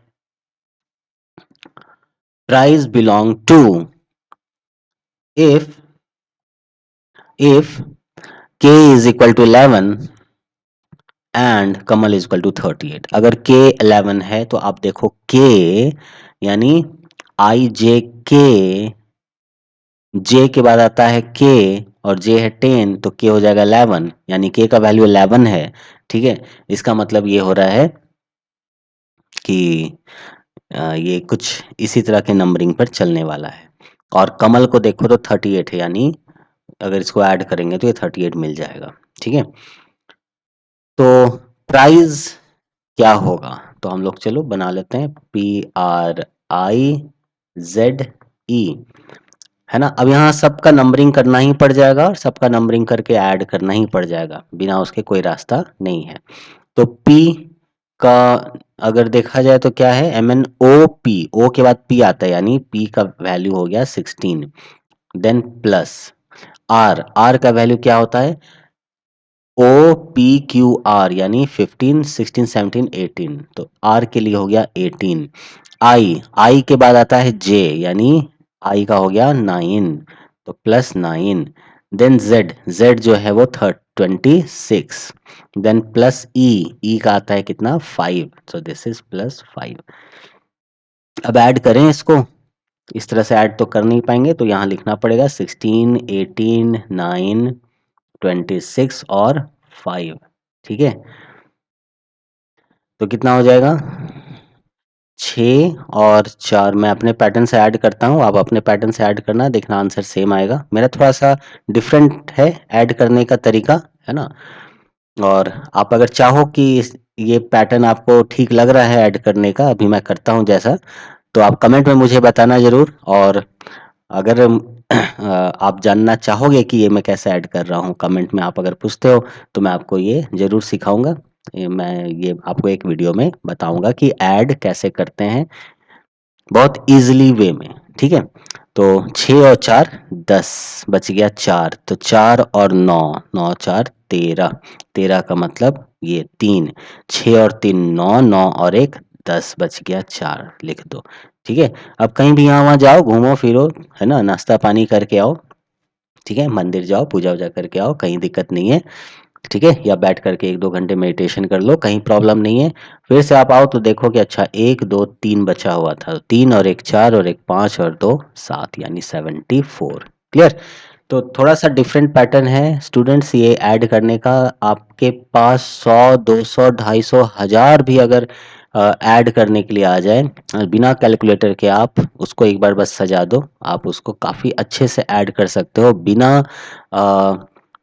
prize belong to if if k is equal to 11 and Kamal is equal to 38। अगर k 11 है तो आप देखो k यानी आई जे के, j के बाद आता है k और j है 10, तो k हो जाएगा 11, यानी k का वैल्यू 11 है। ठीक है, इसका मतलब ये हो रहा है कि ये कुछ इसी तरह के नंबरिंग पर चलने वाला है। और कमल को देखो तो 38 है, यानी अगर इसको ऐड करेंगे तो ये 38 मिल जाएगा। ठीक है, तो प्राइस क्या होगा, तो हम लोग चलो बना लेते हैं PRIZE, है ना। अब यहाँ सबका नंबरिंग करना ही पड़ जाएगा और सबका नंबरिंग करके ऐड करना ही पड़ जाएगा, बिना उसके कोई रास्ता नहीं है। तो P का अगर देखा जाए तो क्या है, MNOP, O के बाद P आता है, यानी P का वैल्यू हो गया 16, देन प्लस R का वैल्यू क्या होता है, OPQR, यानी 15 16 17 18, तो R के लिए हो गया 18। I के बाद आता है J, यानी I का हो गया 9, तो प्लस 9, देन Z जो है वो 26, देन प्लस E का आता है कितना 5, सो दिस इज प्लस 5। अब ऐड करें इसको, इस तरह से ऐड तो कर नहीं पाएंगे, तो यहाँ लिखना पड़ेगा 16 18 9 26 और 5। ठीक है, तो कितना हो जाएगा 6 और 4। मैं अपने पैटर्न से ऐड करता हूँ, आप अपने पैटर्न से ऐड करना, देखना आंसर सेम आएगा। मेरा थोड़ा सा डिफरेंट है ऐड करने का तरीका, है ना। और आप अगर चाहो कि ये पैटर्न आपको ठीक लग रहा है ऐड करने का, अभी मैं करता हूँ जैसा, तो आप कमेंट में मुझे बताना ज़रूर। और अगर आप जानना चाहोगे कि ये मैं कैसे ऐड कर रहा हूँ, कमेंट में आप अगर पूछते हो तो मैं आपको ये ज़रूर सिखाऊंगा। मैं ये आपको एक वीडियो में बताऊंगा कि ऐड कैसे करते हैं बहुत इजीली वे में। ठीक है, तो 6 और 4 10, बच गया 4, तो 4 और 9, 9 4 13, 13 का मतलब ये 3, 6 और 3 9, 9 और एक 10, बच गया 4, लिख दो। ठीक है, अब कहीं भी यहाँ वहाँ जाओ, घूमो फिरो, है ना, नाश्ता पानी करके आओ। ठीक है, मंदिर जाओ, पूजा वूजा करके आओ, कहीं दिक्कत नहीं है। ठीक है, या बैठ करके 1-2 घंटे मेडिटेशन कर लो, कहीं प्रॉब्लम नहीं है। फिर से आप आओ तो देखो कि अच्छा 1, 2, 3 बचा हुआ था, 3 और 1 4 और 1 5 और 2 7 यानी 74। क्लियर? तो थोड़ा सा डिफरेंट पैटर्न है स्टूडेंट्स ये ऐड करने का। आपके पास 100 200 250 1000 भी अगर ऐड करने के लिए आ जाए, बिना कैलकुलेटर के आप उसको एक बार बस सजा दो, आप उसको काफ़ी अच्छे से ऐड कर सकते हो बिना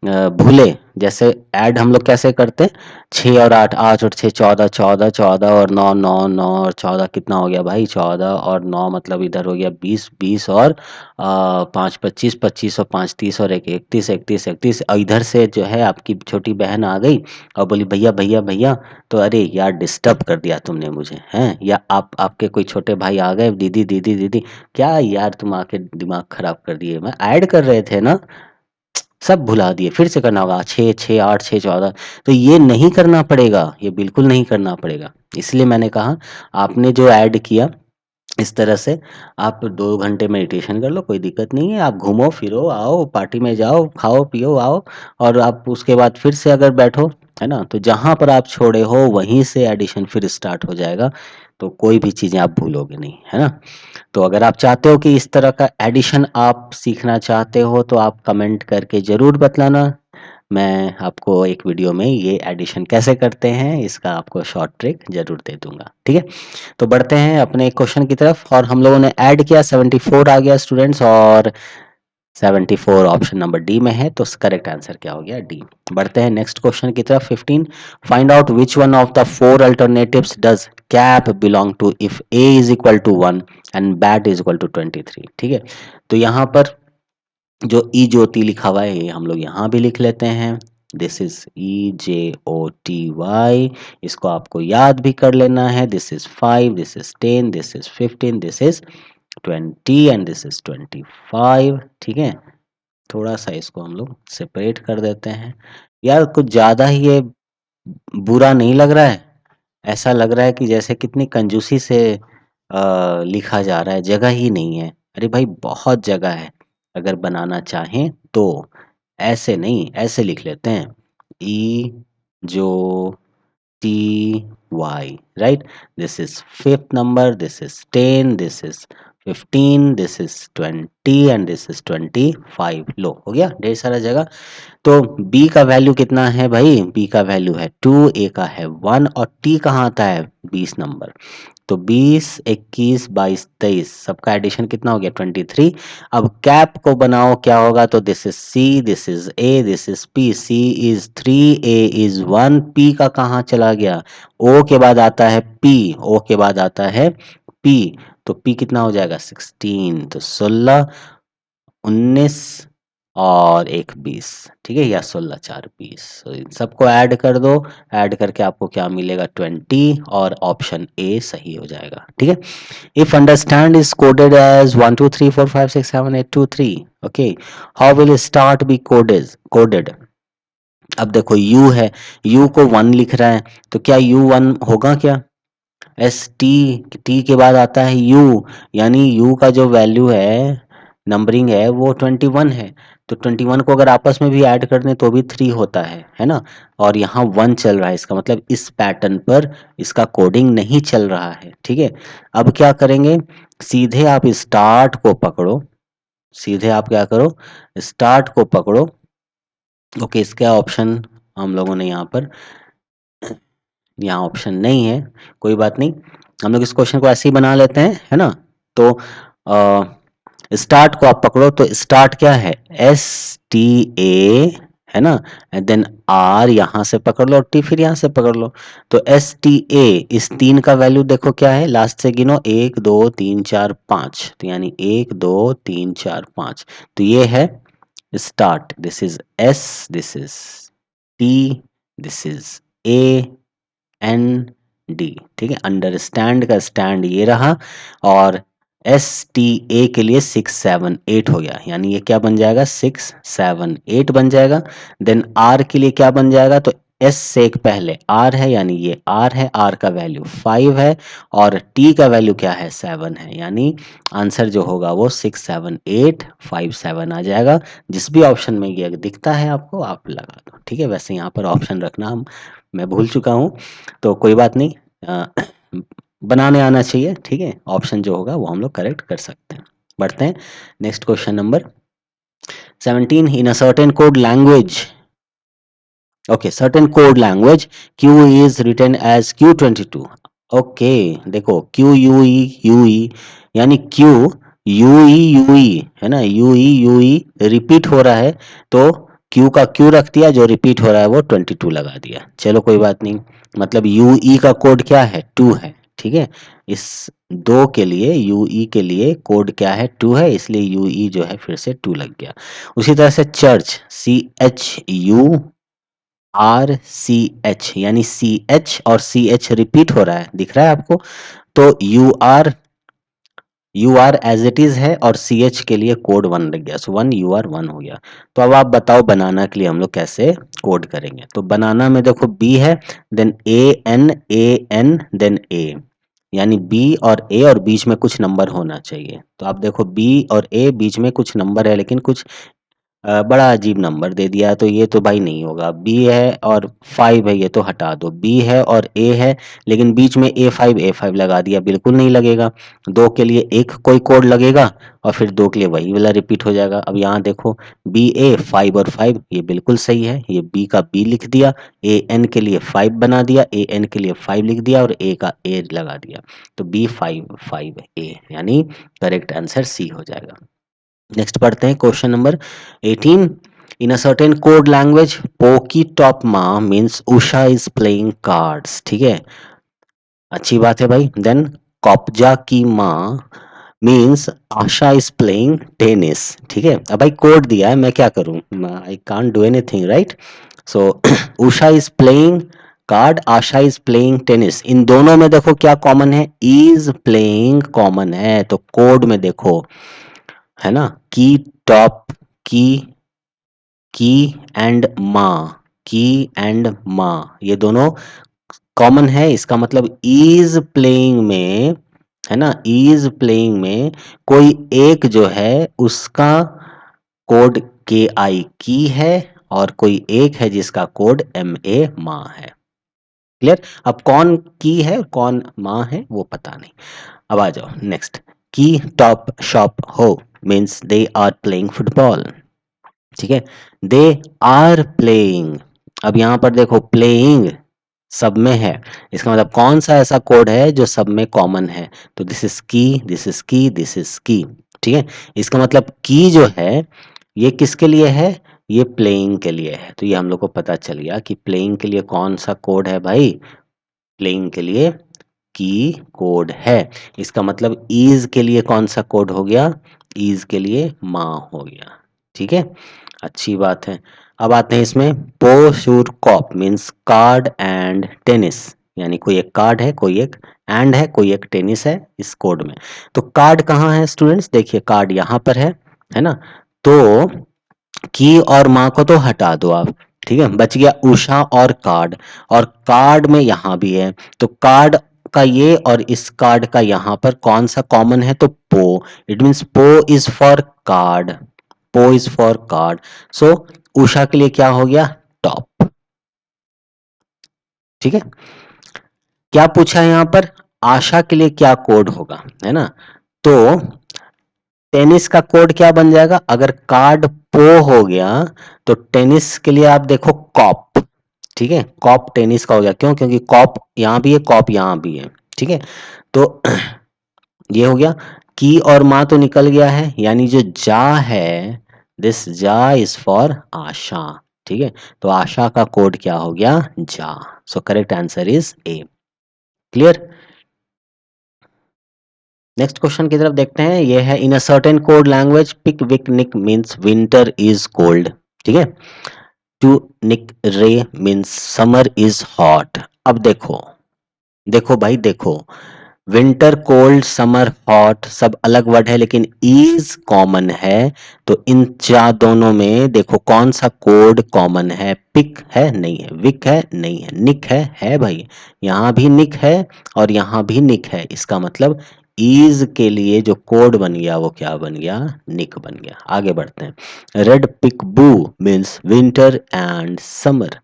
भूले। जैसे ऐड हम लोग कैसे करते हैं, 6 और 8, 8 और 6 14, 14 14 और 9 9 9 और 14 कितना हो गया भाई, 14 और 9 मतलब इधर हो गया 20, 20 और 5 25, 25 और 5 30 और 1 31, 31 31 और इधर से जो है आपकी छोटी बहन आ गई और बोली भैया भैया भैया, तो अरे यार डिस्टर्ब कर दिया तुमने मुझे हैं, या आप आपके कोई छोटे भाई आ गए, दीदी दीदी दीदी, क्या यार तुम आके दिमाग खराब कर दिए, मैं ऐड कर रहे थे ना, सब भुला दिए, फिर से करना होगा 6 6 8 6 14। तो ये नहीं करना पड़ेगा, ये बिल्कुल नहीं करना पड़ेगा। इसलिए मैंने कहा आपने जो ऐड किया इस तरह से, आप 2 घंटे मेडिटेशन कर लो, कोई दिक्कत नहीं है, आप घूमो फिरो आओ, पार्टी में जाओ, खाओ पियो आओ, और आप उसके बाद फिर से अगर बैठो, है ना, तो जहाँ पर आप छोड़े हो वहीं से एडिशन फिर स्टार्ट हो जाएगा, तो कोई भी चीज़ें आप भूलोगे नहीं, है ना। तो अगर आप चाहते हो कि इस तरह का एडिशन आप सीखना चाहते हो तो आप कमेंट करके ज़रूर बतलाना। मैं आपको एक वीडियो में ये एडिशन कैसे करते हैं इसका आपको शॉर्ट ट्रिक ज़रूर दे दूँगा, ठीक है? तो बढ़ते हैं अपने क्वेश्चन की तरफ, और हम लोगों ने ऐड किया 74 आ गया स्टूडेंट्स, और 74 ऑप्शन नंबर डी में है, तो करेक्ट आंसर क्या हो गया, डी। बढ़ते हैं नेक्स्ट क्वेश्चन की तरफ, 15, find out which one of the four alternatives does cap belong to if A is equal to 1 and bat is equal to 23। ठीक है, तो यहाँ पर जो ई ज्योति लिखा हुआ है ये हम लोग यहाँ भी लिख लेते हैं, दिस इज EJOTY, इसको आपको याद भी कर लेना है, this is 5, this is 10, this is 15, this is 20 and this is 25। ठीक है, थोड़ा सा इसको हम लोग सेपरेट कर देते हैं। यार कुछ ज़्यादा ही ये बुरा नहीं लग रहा है, ऐसा लग रहा है कि जैसे कितनी कंजूसी से लिखा जा रहा है, जगह ही नहीं है। अरे भाई बहुत जगह है, अगर बनाना चाहें तो ऐसे नहीं, ऐसे लिख लेते हैं, ई जो TY, right? This is fifth number, this is 10, this is 15, this is 20 and this is 25। लो हो गया ढेर सारा जगह। तो B का वैल्यू कितना है भाई, B का वैल्यू है 2, A का है 1 और T कहाँ आता है 20 नंबर। तो 20 21 22 23 सबका एडिशन कितना हो गया 23। अब कैप को बनाओ क्या होगा, तो this is C, this is A, this is P, C is 3, A is 1, P का कहाँ चला गया, ओ के बाद आता है पी, ओ के बाद आता है पी, तो पी कितना हो जाएगा 16, तो 16 19 और एक 20। ठीक है, या 16 4 20, तो इन सबको ऐड कर दो, ऐड करके आपको क्या मिलेगा 20, और ऑप्शन ए सही हो जाएगा। ठीक है, if understand is coded as 1 2 3 4 5 6 7 8 2 3, okay, how will start be coded. अब देखो यू है, यू को 1 लिख रहा है, तो क्या यू 1 होगा क्या, एस टी के बाद आता है यू, यानी यू का जो वैल्यू है, नंबरिंग है वो 21 है, तो 21 को अगर आपस में भी ऐड कर दें तो भी 3 होता है ना, और यहाँ 1 चल रहा है, इसका मतलब इस पैटर्न पर इसका कोडिंग नहीं चल रहा है। ठीक है, अब क्या करेंगे, सीधे आप स्टार्ट को पकड़ो, सीधे आप क्या करो, स्टार्ट को पकड़ो। ओके, इसका ऑप्शन हम लोगों ने यहाँ ऑप्शन नहीं है, कोई बात नहीं, हम लोग इस क्वेश्चन को ऐसे ही बना लेते हैं, है ना। तो स्टार्ट को आप पकड़ो, तो स्टार्ट क्या है STA, है ना, एंड देन आर यहाँ से पकड़ लो और टी फिर यहाँ से पकड़ लो, तो STA, इस 3 का वैल्यू देखो क्या है, लास्ट से गिनो 1 2 3 4 5, तो यानी 1 2 3 4 5, तो ये है start, this is S, this is T, this is AND। ठीक है, अंडरस्टैंड का स्टैंड ये रहा, और STA के लिए 6 7 8 हो गया, यानी ये क्या बन जाएगा 6 7 8 बन जाएगा। देन R के लिए क्या बन जाएगा, तो एस से एक पहले आर है, यानी ये आर है, आर का वैल्यू 5 है और टी का वैल्यू क्या है 7 है, यानी आंसर जो होगा वो 67857 आ जाएगा। जिस भी ऑप्शन में ये दिखता है आपको आप लगा दो, ठीक है। वैसे यहाँ पर ऑप्शन रखना मैं भूल चुका हूँ, तो कोई बात नहीं, बनाने आना चाहिए, ठीक है। ऑप्शन जो होगा वो हम लोग करेक्ट कर सकते हैं। बढ़ते हैं next question number 17। In a certain code language, okay, certain code language q is written as q22। Okay, देखो q u e u e यानी q u e u e है ना, u e u e repeat हो रहा है, तो q का q रख दिया, जो रिपीट हो रहा है वो 22 लगा दिया। चलो कोई बात नहीं, मतलब u e का कोड क्या है 2 है, ठीक है। इस दो के लिए u e के लिए कोड क्या है 2 है, इसलिए u e जो है फिर से 2 लग गया। उसी तरह से church c h u R C H, यानी सी एच और सी एच रिपीट हो रहा है, दिख रहा है आपको, तो U R as it is है और सी एच के लिए कोड 1 लग गया, सो 1 यू आर 1 हो गया। तो अब आप बताओ बनाना के लिए हम लोग कैसे कोड करेंगे। तो बनाना में देखो बी है, देन ए एन देन ए, यानी बी और ए और बीच में कुछ नंबर होना चाहिए। तो आप देखो बी और ए बीच में कुछ नंबर है, लेकिन कुछ बड़ा अजीब नंबर दे दिया, तो ये तो भाई नहीं होगा। बी है और 5 है, ये तो हटा दो। बी है और ए है, लेकिन बीच में ए फाइव लगा दिया, बिल्कुल नहीं लगेगा। दो के लिए एक कोई कोड लगेगा और फिर दो के लिए वही वाला रिपीट हो जाएगा। अब यहाँ देखो बी ए 5 और 5 ये बिल्कुल सही है, ये बी का बी लिख दिया, ए एन के लिए 5 बना दिया, ए एन के लिए 5 लिख दिया और ए का ए लगा दिया, तो बी 5 ए, यानी करेक्ट आंसर सी हो जाएगा। नेक्स्ट पढ़ते हैं question number 18। In a certain code language poki top ma means Usha is playing cards, ठीक है, अच्छी बात है भाई। देन कॉपजा की माँ means Asha is playing tennis, ठीक है। अब भाई कोड दिया है, मैं क्या करूं, I can't do anything, right. So Usha is playing card, Asha is playing tennis, इन दोनों में देखो क्या कॉमन है, इज प्लेइंग कॉमन है, तो कोड में देखो है ना, की टॉप की एंड माँ, की एंड माँ ये दोनों कॉमन है, इसका मतलब इज प्लेइंग में है ना, इज प्लेइंग में कोई एक जो है उसका कोड के आई की है और कोई एक है जिसका कोड एम ए माँ है। क्लियर। अब कौन की है कौन माँ है वो पता नहीं। अब आ जाओ नेक्स्ट, की टॉप शॉप हो means they are playing football, ठीक है। दे आर प्लेइंग, अब यहां पर देखो प्लेइंग सब में है, इसका मतलब कौन सा ऐसा कोड है जो सब में कॉमन है, तो दिस इज की, दिस इज की, दिस इज की, ठीक है। इसका मतलब की जो है ये किसके लिए है, ये प्लेइंग के लिए है, तो ये हम लोग को पता चल गया कि प्लेइंग के लिए कौन सा कोड है भाई, प्लेइंग के लिए की कोड है। इसका मतलब इज के लिए कौन सा कोड हो गया, इज के लिए माँ हो गया, ठीक है, अच्छी बात है। अब आते हैं इसमें पो शूर cop means card and tennis, यानी कोई एक कार्ड है कोई एक एंड है कोई एक टेनिस है इस कोड में। तो कार्ड कहाँ है स्टूडेंट्स, देखिए कार्ड यहाँ पर है ना, तो की और माँ को तो हटा दो आप, ठीक है, बच गया उषा और कार्ड में यहाँ भी है, तो कार्ड का ये और इस कार्ड का यहाँ पर कौन सा कॉमन है, तो पो, इट मीन्स पो इज फॉर कार्ड, पो इज फॉर कार्ड, सो उषा के लिए क्या हो गया टॉप, ठीक है। क्या पूछा है यहाँ पर, आशा के लिए क्या कोड होगा, है ना, तो टेनिस का कोड क्या बन जाएगा, अगर कार्ड पो हो गया तो टेनिस के लिए आप देखो कॉप, ठीक है, कॉप टेनिस का हो गया, क्यों, क्योंकि कॉप यहाँ भी है कॉप यहाँ भी है, ठीक है। तो ये हो गया, की और माँ तो निकल गया है, यानी जो जा है दिस जा इज फॉर आशा, ठीक है, तो आशा का कोड क्या हो गया जा, so correct answer is A. Clear. Next question की तरफ देखते हैं, ये है in a certain code language pik vik nik means winter is cold, ठीक है, टू निक रे मीन्स समर इज हॉट। अब देखो देखो भाई देखो, विंटर कोल्ड, समर हॉट सब अलग वर्ड है लेकिन इज कॉमन है। तो इन चार दोनों में देखो कौन सा कोड कॉमन है। पिक है नहीं है, विक है नहीं है, निक है भाई। यहाँ भी निक है और यहाँ भी निक है, इसका मतलब इज के लिए जो कोड बन गया वो क्या बन गया, निक बन गया। आगे बढ़ते हैं। रेड पिक बू means winter and summer.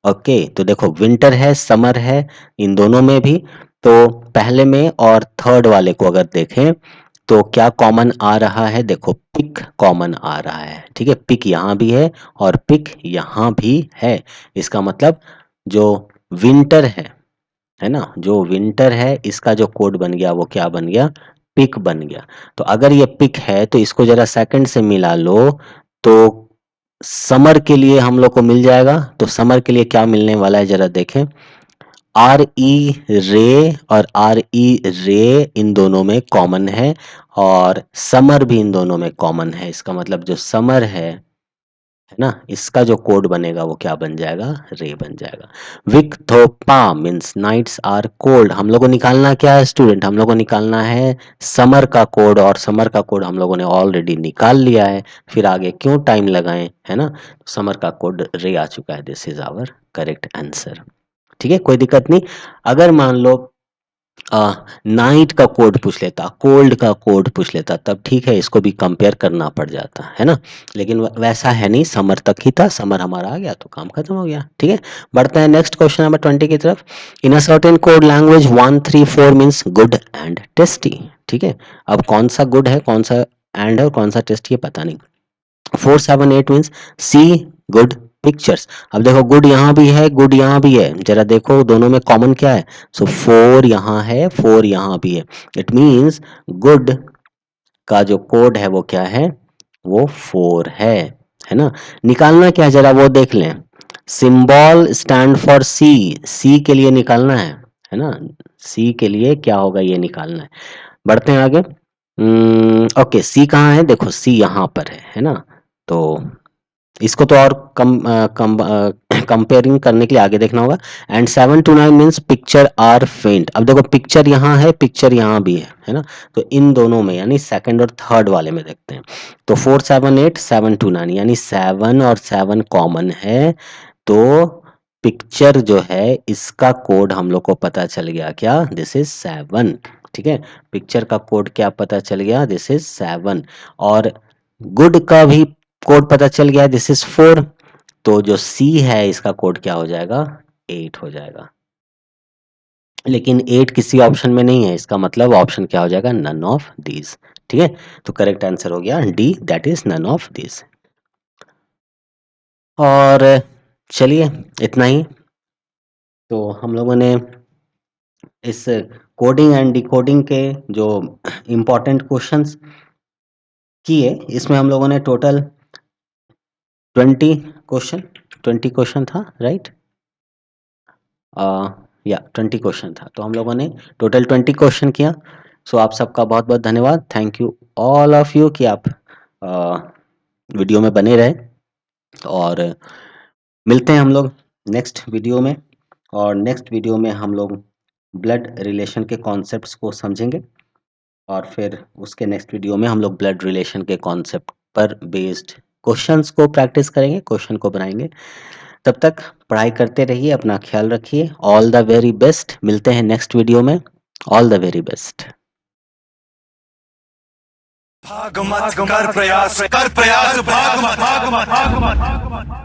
Okay तो देखो विंटर है, समर है, इन दोनों में भी। तो पहले में और थर्ड वाले को अगर देखें तो क्या कॉमन आ रहा है, देखो पिक कॉमन आ रहा है। ठीक है, पिक यहाँ भी है और पिक यहाँ भी है। इसका मतलब जो विंटर है ना, जो विंटर है इसका जो कोड बन गया वो क्या बन गया, पिक बन गया। तो अगर ये पिक है तो इसको जरा सेकंड से मिला लो तो समर के लिए हम लोग को मिल जाएगा। तो समर के लिए क्या मिलने वाला है जरा देखें। आर ई रे और आर ई रे इन दोनों में कॉमन है और समर भी इन दोनों में कॉमन है। इसका मतलब जो समर है ना, इसका जो कोड बनेगा वो क्या बन जाएगा, रे बन जाएगा। विक्थोपा मीन्स नाइट्स आर कोल्ड। हम लोग को निकालना क्या है स्टूडेंट, हम लोग को निकालना है समर का कोड और समर का कोड हम लोगों ने ऑलरेडी निकाल लिया है, फिर आगे क्यों टाइम लगाएं, है ना। समर का कोड रे आ चुका है, this is our correct answer. ठीक है, कोई दिक्कत नहीं। अगर मान लो नाइट का कोड पूछ लेता, कोल्ड का कोड पूछ लेता तब ठीक है, इसको भी कंपेयर करना पड़ जाता है ना। लेकिन वैसा है नहीं, समर तक ही था, समर हमारा आ गया तो काम खत्म हो गया। ठीक है, बढ़ते हैं नेक्स्ट क्वेश्चन नंबर 20 की तरफ। In a certain code language 134 means good and tasty. ठीक है, अब कौन सा गुड है, कौन सा एंड है और कौन सा टेस्टी है पता नहीं। 478 मीन्स सी गुड पिक्चर्स। अब देखो गुड यहाँ भी है, गुड यहाँ भी है, जरा देखो दोनों में कॉमन क्या है। सो 4 यहाँ है, 4 यहाँ भी है। इट मीन्स गुड का जो कोड है वो क्या है, वो 4 है ना। निकालना क्या है जरा वो देख लें। सिंबल स्टैंड फॉर सी, सी के लिए निकालना है ना। सी के लिए क्या होगा ये निकालना है। बढ़ते हैं आगे। ओके सी कहाँ है, देखो सी यहाँ पर है ना। तो इसको तो और कंपेयरिंग करने के लिए आगे देखना होगा। And 7 to 9 means picture are faint. अब देखो पिक्चर यहाँ है, पिक्चर यहाँ भी है ना। तो इन दोनों में यानी सेकंड और थर्ड वाले में देखते हैं। तो 478 7 to 9 यानी 7 और 7 कॉमन है। तो पिक्चर जो है इसका कोड हम लोग को पता चल गया क्या, दिस इज 7। ठीक है, पिक्चर का कोड क्या पता चल गया, दिस इज 7। और गुड का भी कोड पता चल गया, दिस इज 4। तो जो सी है इसका कोड क्या हो जाएगा, 8 हो जाएगा। लेकिन 8 किसी ऑप्शन में नहीं है, इसका मतलब ऑप्शन क्या हो जाएगा, नन ऑफ दीज। ठीक है, तो करेक्ट आंसर हो गया D, that is none of these. और चलिए इतना ही। तो हम लोगों ने इस कोडिंग एंड डिकोडिंग के जो इम्पोर्टेंट क्वेश्चंस किए, इसमें हम लोगों ने टोटल 20 क्वेश्चन, 20 क्वेश्चन था राइट। या 20 क्वेश्चन था, तो हम लोगों ने टोटल 20 क्वेश्चन किया। सो आप सबका बहुत बहुत धन्यवाद, thank you all of you कि आप वीडियो में बने रहे। और मिलते हैं हम लोग नेक्स्ट वीडियो में। और नेक्स्ट वीडियो में हम लोग ब्लड रिलेशन के कॉन्सेप्ट्स को समझेंगे और फिर उसके नेक्स्ट वीडियो में हम लोग ब्लड रिलेशन के कॉन्सेप्ट पर बेस्ड क्वेश्चंस को प्रैक्टिस करेंगे, क्वेश्चन को बनाएंगे। तब तक पढ़ाई करते रहिए, अपना ख्याल रखिए। ऑल द वेरी बेस्ट, मिलते हैं नेक्स्ट वीडियो में। All the very best. भाग मत कर प्रयास, कर प्रयास भाग मत, भाग मत, भाग मत।